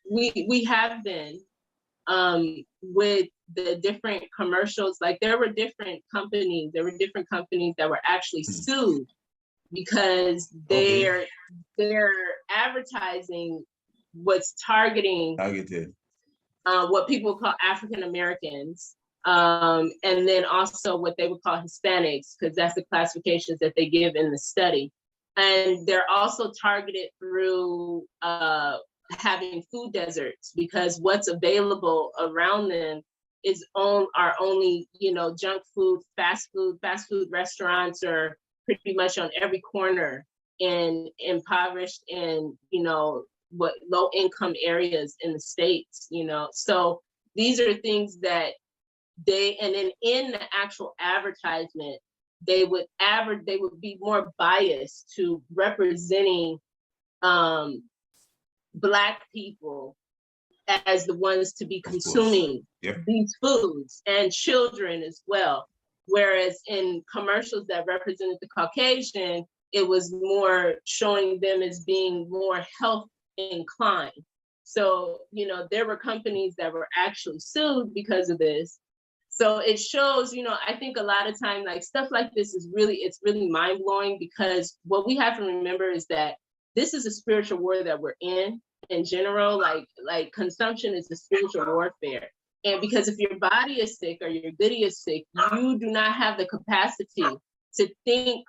We are. We have been with the different commercials. Like there were different companies that were actually sued because their advertising was targeted what people call African Americans, and then also what they would call Hispanics, because that's the classifications that they give in the study. And they're also targeted through having food deserts, because what's available around them are only, you know, junk food, fast food restaurants are pretty much on every corner in impoverished and, you know, low income areas in the States, you know. So these are things that and then in the actual advertisement, they would be more biased to representing Black people as the ones to be consuming these foods, and children as well. Whereas in commercials that represented the Caucasian, it was more showing them as being more health inclined. So, you know, there were companies that were actually sued because of this. So it shows, you know, I think a lot of time, like stuff like this is really, it's really mind blowing, because what we have to remember is that this is a spiritual war that we're in general. Like consumption is a spiritual warfare. And because if your body is sick or your goodie is sick, you do not have the capacity to think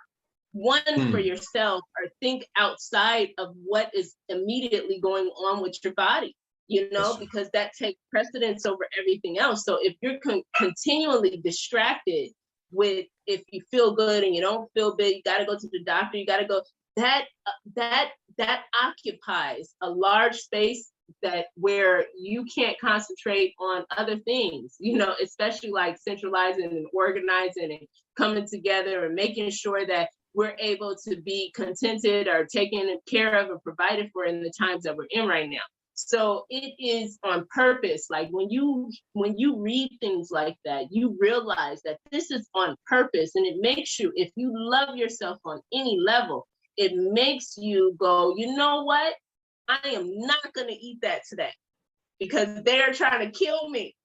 for yourself, or think outside of what is immediately going on with your body, you know, because that takes precedence over everything else. So if you're continually distracted with, if you feel good and you don't feel good, you got to go to the doctor, you got to go, that occupies a large space that where you can't concentrate on other things, you know, especially like centralizing and organizing and coming together and making sure that we're able to be contented or taken care of or provided for in the times that we're in right now. So it is on purpose. Like when you read things like that, you realize that this is on purpose, and it makes you, if you love yourself on any level, it makes you go, you know what? I am not going to eat that today because they're trying to kill me.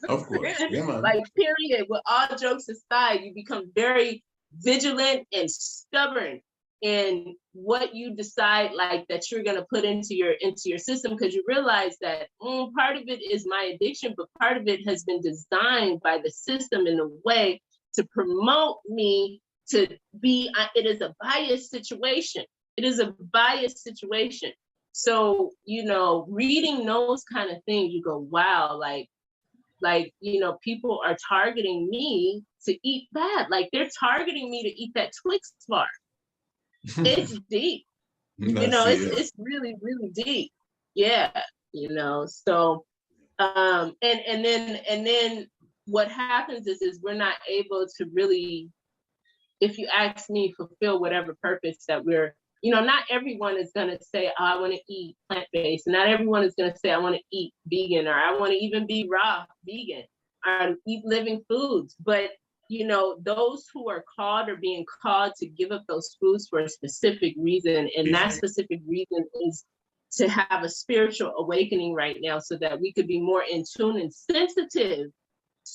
Of course. Yeah, man. Like, period. With all jokes aside, you become very vigilant and stubborn in what you decide, like, that you're going to put into your system, because you realize that part of it is my addiction, but part of it has been designed by the system in a way to promote me to be, it is a biased situation. It is a biased situation. So, you know, reading those kind of things, you go, wow, like, you know, people are targeting me to eat bad. Like, they're targeting me to eat that Twix bar. It's deep. You know, it's really, really deep. Yeah, you know, so, and then what happens is we're not able to really, if you ask me, fulfill whatever purpose that we're, you know, not everyone is going to say, oh, I want to eat plant-based. Not everyone is going to say, I want to eat vegan, or I want to even be raw vegan, or eat living foods. But, you know, those who are called are being called to give up those foods for a specific reason. And that specific reason is to have a spiritual awakening right now, so that we could be more in tune and sensitive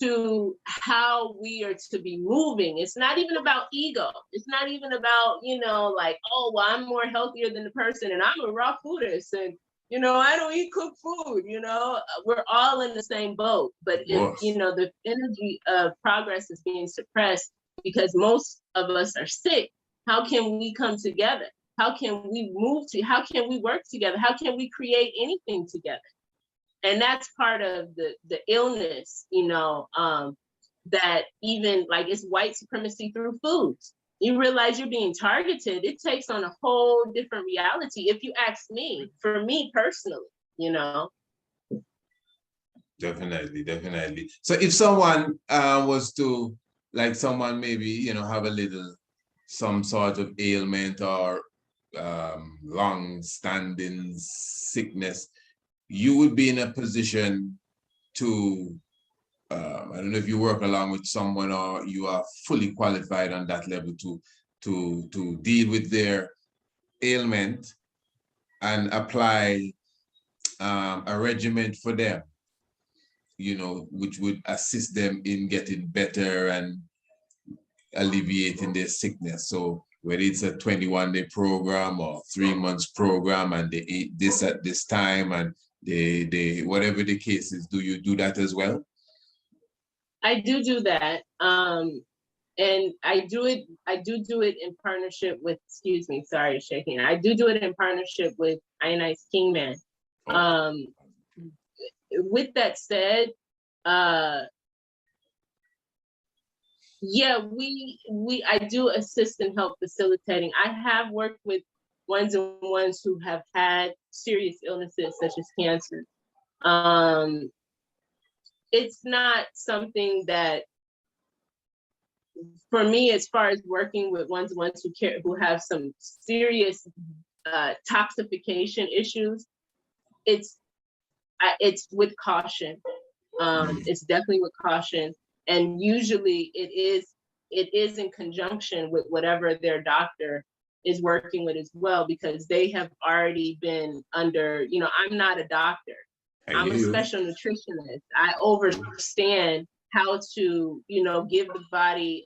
to how we are to be moving. It's not even about ego. It's not even about, you know, like, oh, well, I'm more healthier than the person and I'm a raw foodist and, you know, I don't eat cooked food, you know, we're all in the same boat. But if, you know, the energy of progress is being suppressed because most of us are sick, how can we come together? How can we how can we work together? How can we create anything together? And that's part of the illness, you know, that even, like, it's white supremacy through foods. You realize you're being targeted. It takes on a whole different reality, if you ask me, for me personally, you know. Definitely, definitely. So if someone was to, like, someone maybe, you know, have some sort of ailment or long-standing sickness, you would be in a position to, I don't know if you work along with someone or you are fully qualified on that level to deal with their ailment and apply a regimen for them, you know, which would assist them in getting better and alleviating their sickness. So whether it's a 21-day program or 3 months program, and they eat this at this time, and they whatever the case is, do you do that as well? I do that. And I do it in partnership with, excuse me, sorry, shaking. I do it in partnership with Ionized Kingman. With that said, yeah, I do assist and help facilitating. I have worked with ones-on-ones who have had serious illnesses such as cancer. It's not something that, for me, as far as working with ones-on-ones who have some serious toxification issues, it's with caution. It's definitely with caution. And usually it is it is in conjunction with whatever their doctor is working with as well, because they have already been under, you know, I'm not a doctor. I'm a special nutritionist. I understand how to, you know, give the body,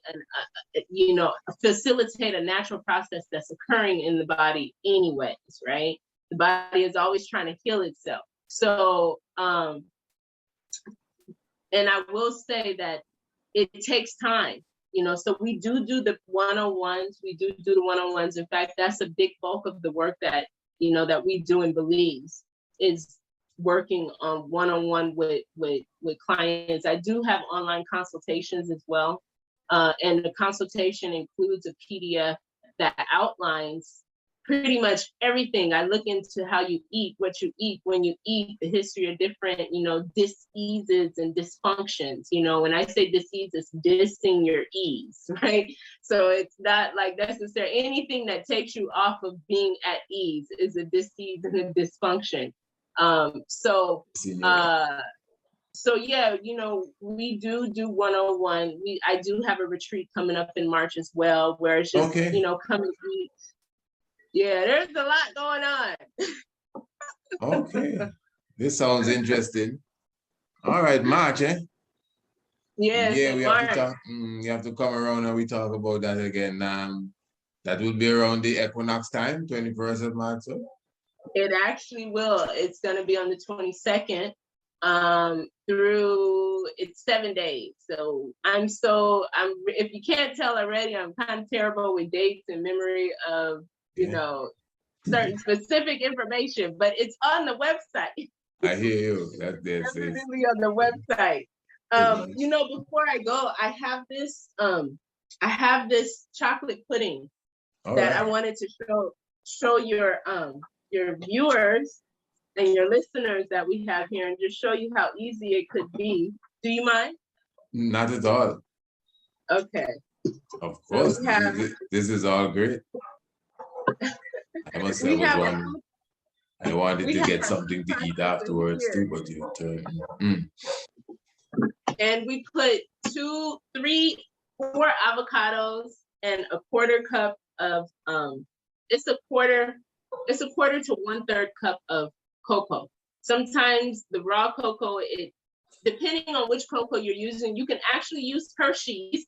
you know, facilitate a natural process that's occurring in the body anyways, right? The body is always trying to heal itself. So, and I will say that it takes time, you know, so we do the one-on-ones. We do the one-on-ones. In fact, that's a big bulk of the work that, you know, that we do in Belize, is working on one-on-one with clients. I do have online consultations as well. And the consultation includes a PDF that outlines pretty much everything. I look into how you eat, what you eat, when you eat, the history of different, you know, dis-eases and dysfunctions. You know, when I say dis-ease, it's dissing your ease, right? So it's not like necessary. Anything that takes you off of being at ease is a dis-ease and a dysfunction. So yeah, you know, we do one-on-one. I do have a retreat coming up in March as well, where it's just, you know, come and eat. Yeah, there's a lot going on. Okay, this sounds interesting. All right, March, eh? Yes, yeah, we March. have to talk. We have to come around and we talk about that again. That will be around the equinox time, 21st of March. So. It actually will. It's going to be on the 22nd. Through it's 7 days. So I'm if you can't tell already, I'm kind of terrible with dates and memory of, you know, certain specific information, but it's on the website. I hear you. That's definitely on the website. You know, before I go, I have this chocolate pudding that I wanted to show your viewers and your listeners that we have here, and just show you how easy it could be. Do you mind? Not at all. Okay. Of course, so this is all great. I must say I wanted to get something to eat afterwards too, but you turned. And we put 4 avocados and a quarter cup of it's a quarter to 1/3 cup of cocoa. Sometimes the raw cocoa, depending on which cocoa you're using, you can actually use Hershey's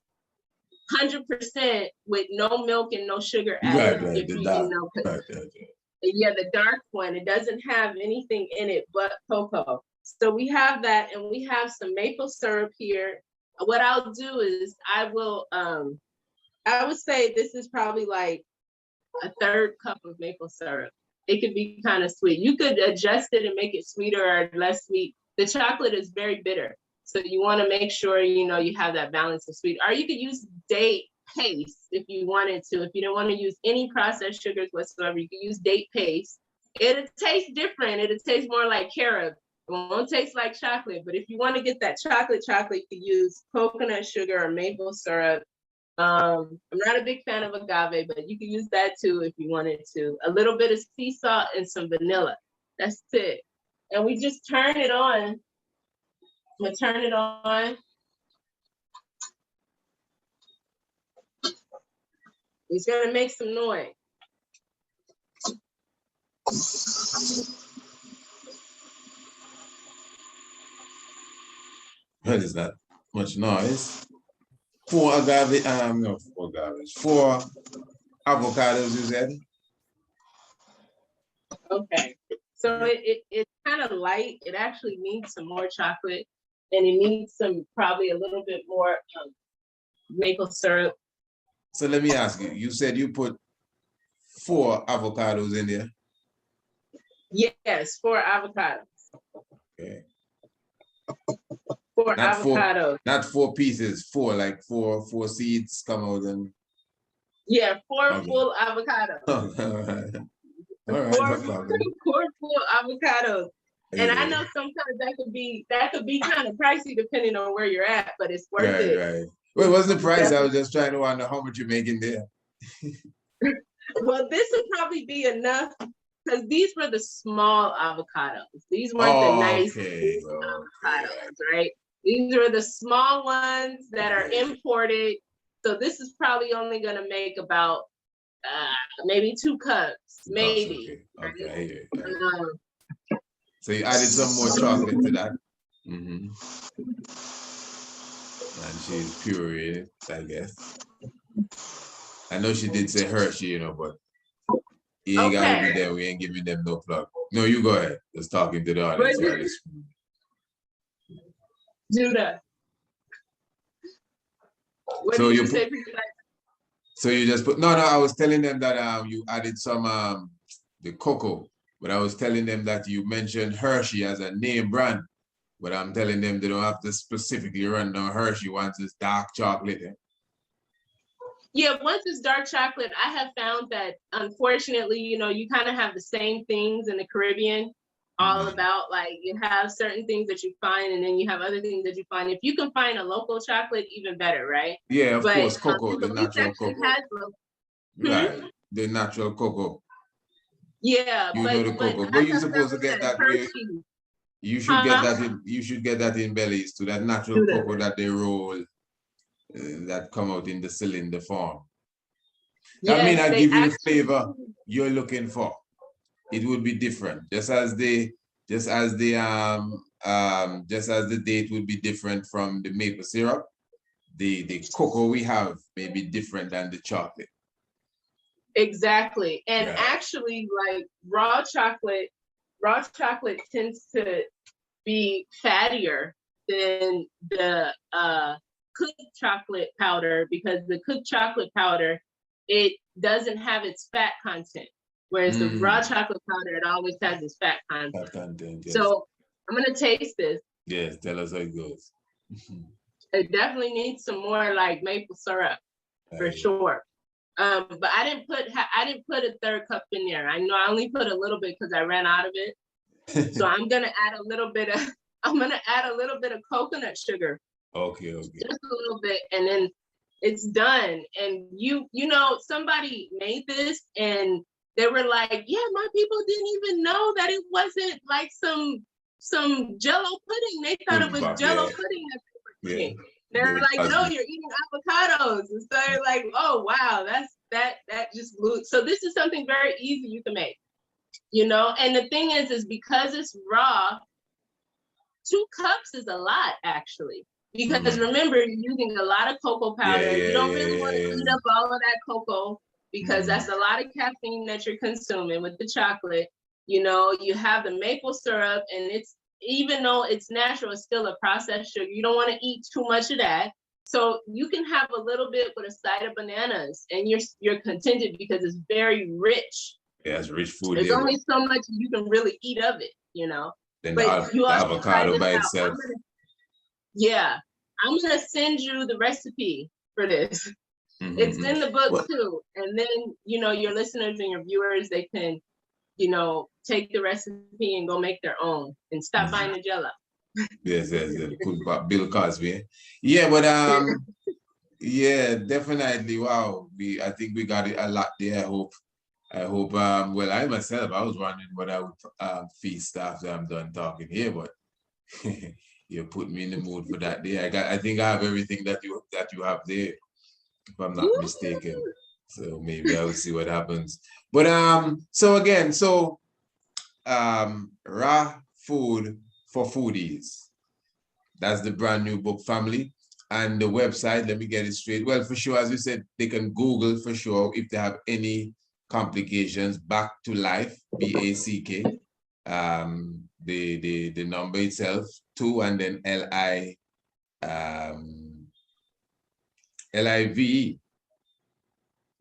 100% with no milk and no sugar added. Right, yeah, the dark one, it doesn't have anything in it but cocoa. So we have that, and we have some maple syrup here. What I'll do is I would say this is probably like a 1/3 cup of maple syrup. It could be kind of sweet. You could adjust it and make it sweeter or less sweet. The chocolate is very bitter, so you want to make sure, you know, you have that balance of sweet. Or you could use date paste if you wanted to. If you don't want to use any processed sugars whatsoever, you can use date paste. It'll taste different. It'll taste more like carob. It won't taste like chocolate. But if you want to get that chocolate, you can use coconut sugar or maple syrup. I'm not a big fan of agave, but you can use that too if you wanted to. A little bit of sea salt and some vanilla. That's it. And we just turn it on. I'm gonna turn it on. It's gonna make some noise. Well, it's not much noise. 4 agave, no, 4 agaves. 4 avocados, you said? Okay. So it's kind of light. It actually needs some more chocolate, and it needs probably a little bit more maple syrup. So let me ask you, you said you put 4 avocados in there? Yes, 4 avocados. Okay. 4 avocados. Not 4 pieces, 4, like 4 seeds come out and. Yeah, 4 full avocados. All right, no problem. 4 full avocados. And I know sometimes that could be kind of pricey depending on where you're at, but it's worth it. Right. Well, what's the price? Definitely. I was just trying to wonder how much you're making there. Well, this would probably be enough because these were the small avocados. These weren't the nice avocados, right? These are the small ones that are imported. So this is probably only gonna make about maybe 2 cups, maybe. Okay, I hear it. Um, So you added some more chocolate to that. And she's pureed, I guess. I know she did say Hershey, you know, but you ain't gotta be there. We ain't giving them no plug. No, you go ahead. Just talking to the audience. Judah. What So did you say? So you just put, no, I was telling them that you added some the cocoa, but I was telling them that you mentioned Hershey as a name brand, but I'm telling them they don't have to specifically run down Hershey once it's dark chocolate. Yeah, once it's dark chocolate, I have found that unfortunately, you know, you kind of have the same things in the Caribbean, all about like you have certain things that you find and then you have other things that you find. If you can find a local chocolate, even better, right? Yeah, of course, cocoa, the natural cocoa. Right, the natural cocoa. Yeah, you know the cocoa, but you're supposed to get that way. You should get that in. You should get that in Belize to that natural cocoa that they roll, that come out in the cylinder form. Yes, I mean, I give you the flavor you're looking for. It would be different, just as the date would be different from the maple syrup. The cocoa we have may be different than the chocolate. Exactly, and actually, like raw chocolate tends to be fattier than the cooked chocolate powder, because the cooked chocolate powder, it doesn't have its fat content, whereas the raw chocolate powder, it always has its fat content. Yes. So I'm gonna taste this. Yes, tell us how it goes. It definitely needs some more like maple syrup for sure. But I didn't put a 3rd cup in there. I know I only put a little bit because I ran out of it. So I'm gonna add a little bit of coconut sugar. Okay. Just a little bit, and then it's done. And you know, somebody made this and they were like, yeah, my people didn't even know that it wasn't like some Jello pudding. They thought it was Jello pudding that they were eating. They're like, no, you're eating avocados. And so they're like, oh wow, that just blew. So this is something very easy you can make, you know. And the thing is because it's raw, 2 cups is a lot actually, because remember, you're using a lot of cocoa powder. You don't really want to eat up all of that cocoa, because that's a lot of caffeine that you're consuming with the chocolate. You know, you have the maple syrup, and it's, even though it's natural, it's still a processed sugar. You don't want to eat too much of that. So you can have a little bit with a side of bananas, and you're contented, because it's very rich. Yeah, it's rich food. There's only so much you can really eat of it, you know. Then but the avocado by itself. I'm gonna send you the recipe for this. It's in the book too. And then, you know, your listeners and your viewers, they can, you know, take the recipe and go make their own and stop buying the Jello. Yes. Put Bill Cosby. Yeah, but yeah, definitely. Wow. I think we got it a lot there. I hope well, I myself, I was wondering what I would feast after I'm done talking here, but you put me in the mood for that day. I think I have everything that you have there, if I'm not mistaken. So maybe I will see what happens. But so raw food for foodies. That's the brand new book, family. And the website, let me get it straight. Well, for sure, as you said, they can Google for sure if they have any complications. Back to Life, BACK. The number itself, 2 and then LIVE.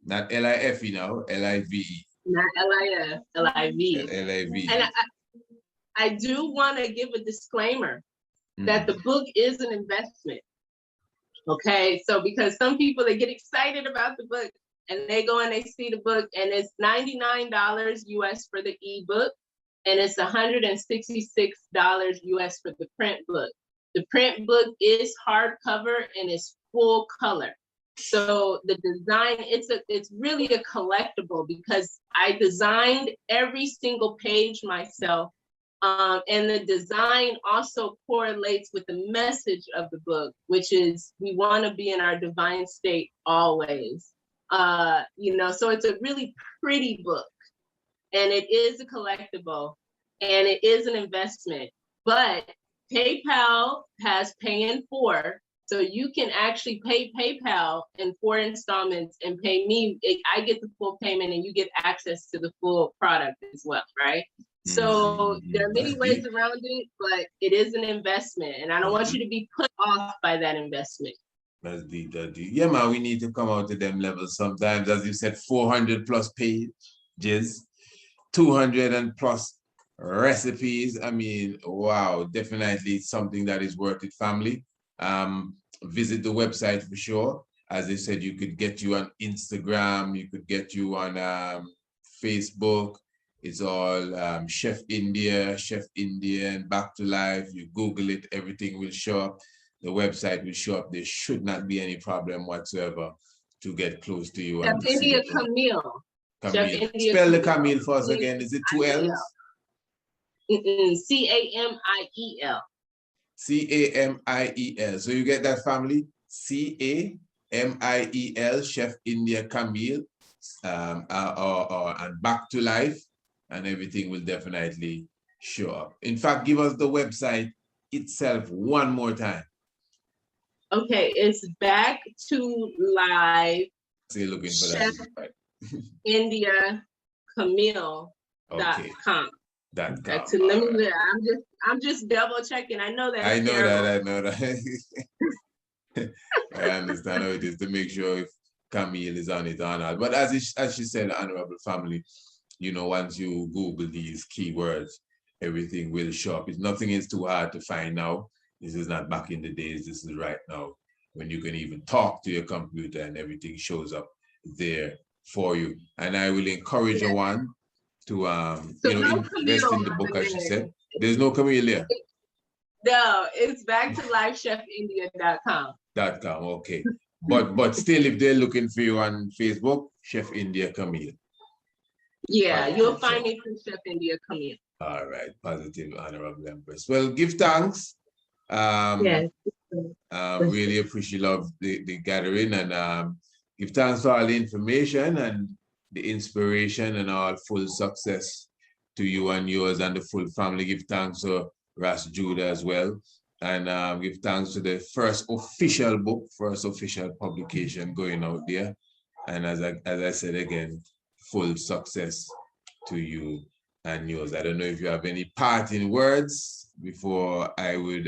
Not LIFE now, LIVE. Not LIF, LIV. LIV. And I do want to give a disclaimer that the book is an investment. Okay, so because some people, they get excited about the book and they go and they see the book, and it's $99 US for the ebook, and it's $166 US for the print book. The print book is hardcover and it's full color. So the design, it's really a collectible, because I designed every single page myself. And the design also correlates with the message of the book, which is we want to be in our divine state always. You know, so it's a really pretty book, and it is a collectible, and it is an investment. But PayPal has pay in 4, so you can actually pay PayPal in 4 installments and pay me. I get the full payment, and you get access to the full product as well, right? So there are many ways around it, but it is an investment, and I don't want you to be put off by that investment. That's deep, that's deep. Yeah, man, we need to come out to them levels sometimes. As you said, 400 plus pages, 200 and plus recipes. I mean, wow, definitely something that is worth it, family. Visit the website for sure. As I said, you could get you on Instagram, you could get you on Facebook. It's all Chef India, and Back to Life. You Google it, everything will show up. The website will show up. There should not be any problem whatsoever to get close to you. Chef India Camille. Camille. Spell the Camille for us again. Is it 2 L's? C-A-M-I-E-L. C-A-M-I-E-L. So you get that, family? C-A-M-I-E-L, Chef India Camille, and Back to Life, and everything will definitely show up. In fact, give us the website itself one more time. Okay, it's Back to Life. So you're looking for Chef that. India Camille.com. Okay. That's it. Let me. I'm just double checking. I know that. I know that. I understand how it is to make sure if Camille is on it or not. But as she said, honorable family, you know, once you Google these keywords, everything will show up. Nothing is too hard to find now. This is not back in the days. This is right now when you can even talk to your computer and everything shows up there for you. And I will encourage one to invest in the book, as she said. There's no Camille there. No, it's Back to Life ChefIndia.com. Okay. But still, if they're looking for you on Facebook, Chef India Camille. Yeah, you'll find me through Chef India Camille. All right, positive, honorable Empress. Well, give thanks. Yes. Really appreciate the gathering, and give thanks for all the information and the inspiration and all full success to you and yours and the full family. Give thanks to Ras Judah as well. And give thanks to the first official book, first official publication going out there. And as I said again, full success to you and yours. I don't know if you have any parting words before I would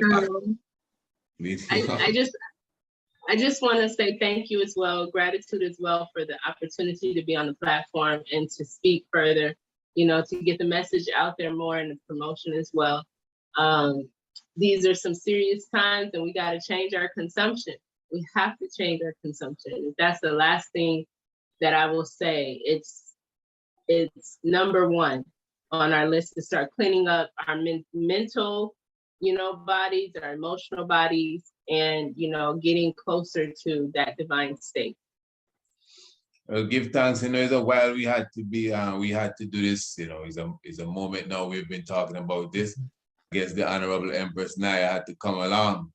I just want to say thank you as well, gratitude as well for the opportunity to be on the platform and to speak further, you know, to get the message out there more and the promotion as well. These are some serious times and we got to change our consumption. We have to change our consumption. That's the last thing that I will say. It's number one on our list to start cleaning up our mental, you know, bodies, our emotional bodies, and, you know, getting closer to that divine state. Well, give thanks. You know, it's a while we had to do this. You know, it's a moment now we've been talking about this. I guess the Honorable Empress Naya had to come along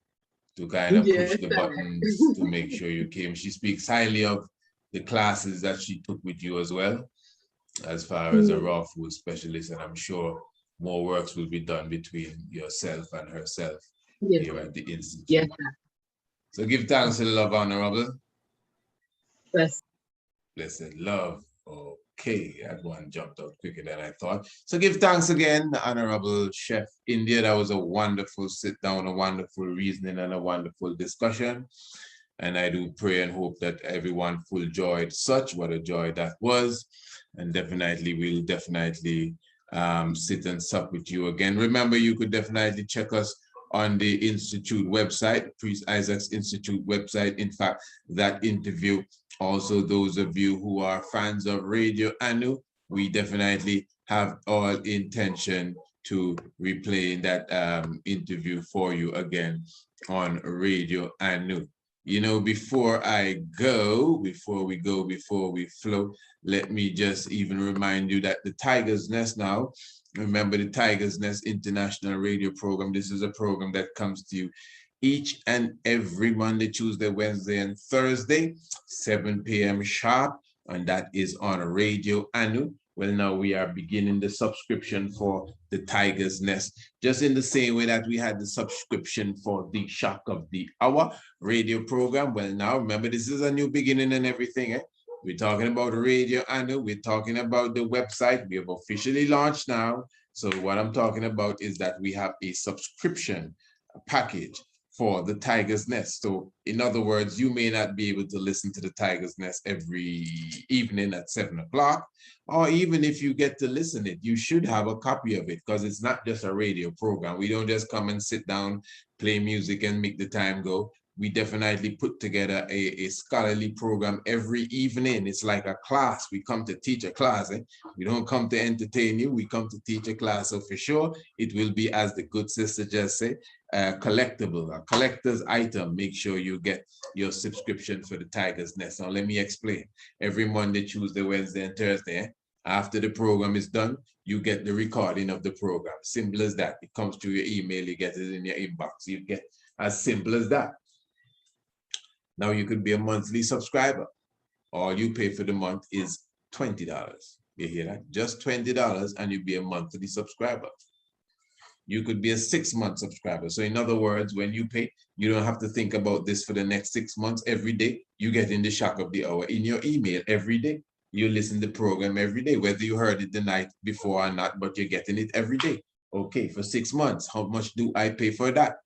to kind of push the buttons to make sure you came. She speaks highly of the classes that she took with you as well, as far as a raw food specialist, and I'm sure more works will be done between yourself and herself here at the Institute. Yes. So give thanks to the love, Honorable. Yes. Blessed love. Okay, that one jumped out quicker than I thought. So give thanks again, the Honorable Chef India. That was a wonderful sit down, a wonderful reasoning, and a wonderful discussion. And I do pray and hope that everyone full joyed such, what a joy that was. And definitely, we'll definitely sit and sup with you again. Remember, you could definitely check us on the Institute website, Priest Isaac's Institute website. In fact, that interview, also those of you who are fans of Radio Anu, we definitely have all intention to replay that interview for you again on Radio Anu. You know, before we flow, let me just even remind you that the Tiger's Nest now Remember the Tiger's Nest International Radio Program. This is a program that comes to you each and every Monday, Tuesday, Wednesday, and Thursday, 7 p.m. sharp, and that is on Radio Anu. Well, now we are beginning the subscription for the Tiger's Nest, just in the same way that we had the subscription for the Shock of the Hour radio program. Well, now remember, this is a new beginning and everything. We're talking about Radio Anu. We're talking about the website. We have officially launched now. So what I'm talking about is that we have a subscription package for the Tiger's Nest. So in other words, you may not be able to listen to the Tiger's Nest every evening at 7 o'clock, or even if you get to listen it, you should have a copy of it, because it's not just a radio program. We don't just come and sit down, play music and make the time go. We definitely put together a scholarly program every evening. It's like a class. We come to teach a class. We don't come to entertain you. We come to teach a class. So for sure, it will be, as the good sister just said, collectible, a collector's item. Make sure you get your subscription for the Tiger's Nest. Now, let me explain. Every Monday, Tuesday, Wednesday, and Thursday, after the program is done, you get the recording of the program. Simple as that. It comes to your email. You get it in your inbox. You get as simple as that. Now you could be a monthly subscriber. All you pay for the month is $20. You hear that? Just $20 and you'll be a monthly subscriber. You could be a 6-month subscriber. So in other words, when you pay, you don't have to think about this for the next 6 months. Every day, you get in the Shock of the Hour in your email every day. You listen to the program every day, whether you heard it the night before or not, but you're getting it every day. Okay, for 6 months, how much do I pay for that?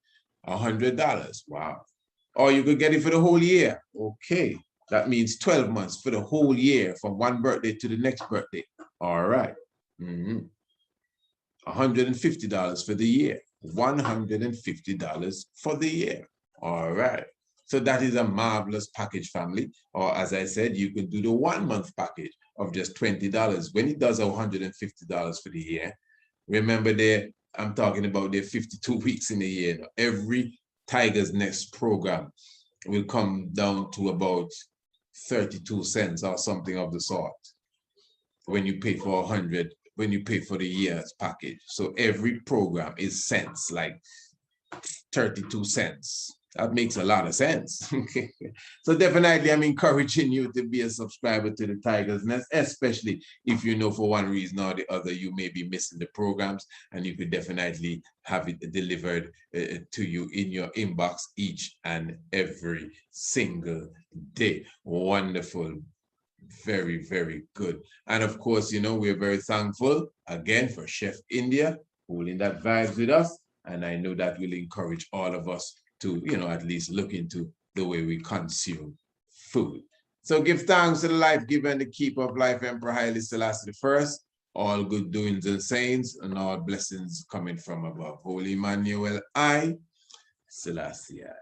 $100. Wow. Or you could get it for the whole year. Okay, that means 12 months for the whole year, from one birthday to the next birthday. All right. $150 for the year. $150 for the year. All right. So that is a marvelous package, family. Or as I said, you can do the 1-month package of just $20. When it does $150 for the year, remember there, I'm talking about there 52 weeks in a year. Every Tiger's Nest program will come down to about 32 cents or something of the sort when you pay for 100, when you pay for the year's package. So every program is cents, like 32 cents. That makes a lot of sense. So definitely I'm encouraging you to be a subscriber to the Tiger's Nest, especially if you know for one reason or the other you may be missing the programs, and you could definitely have it delivered to you in your inbox each and every single day. Wonderful. Very, very good. And of course, you know, we're very thankful again for Chef India holding that vibes with us. And I know that will encourage all of us to, you know, at least look into the way we consume food. So give thanks to the life giver and the keeper of life, Emperor Haile Selassie I. All good doings and sayings and all blessings coming from above. Holy Emmanuel, I, Selassie I,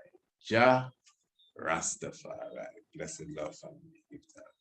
Jah, Rastafari. Blessed love, family. Give thanks.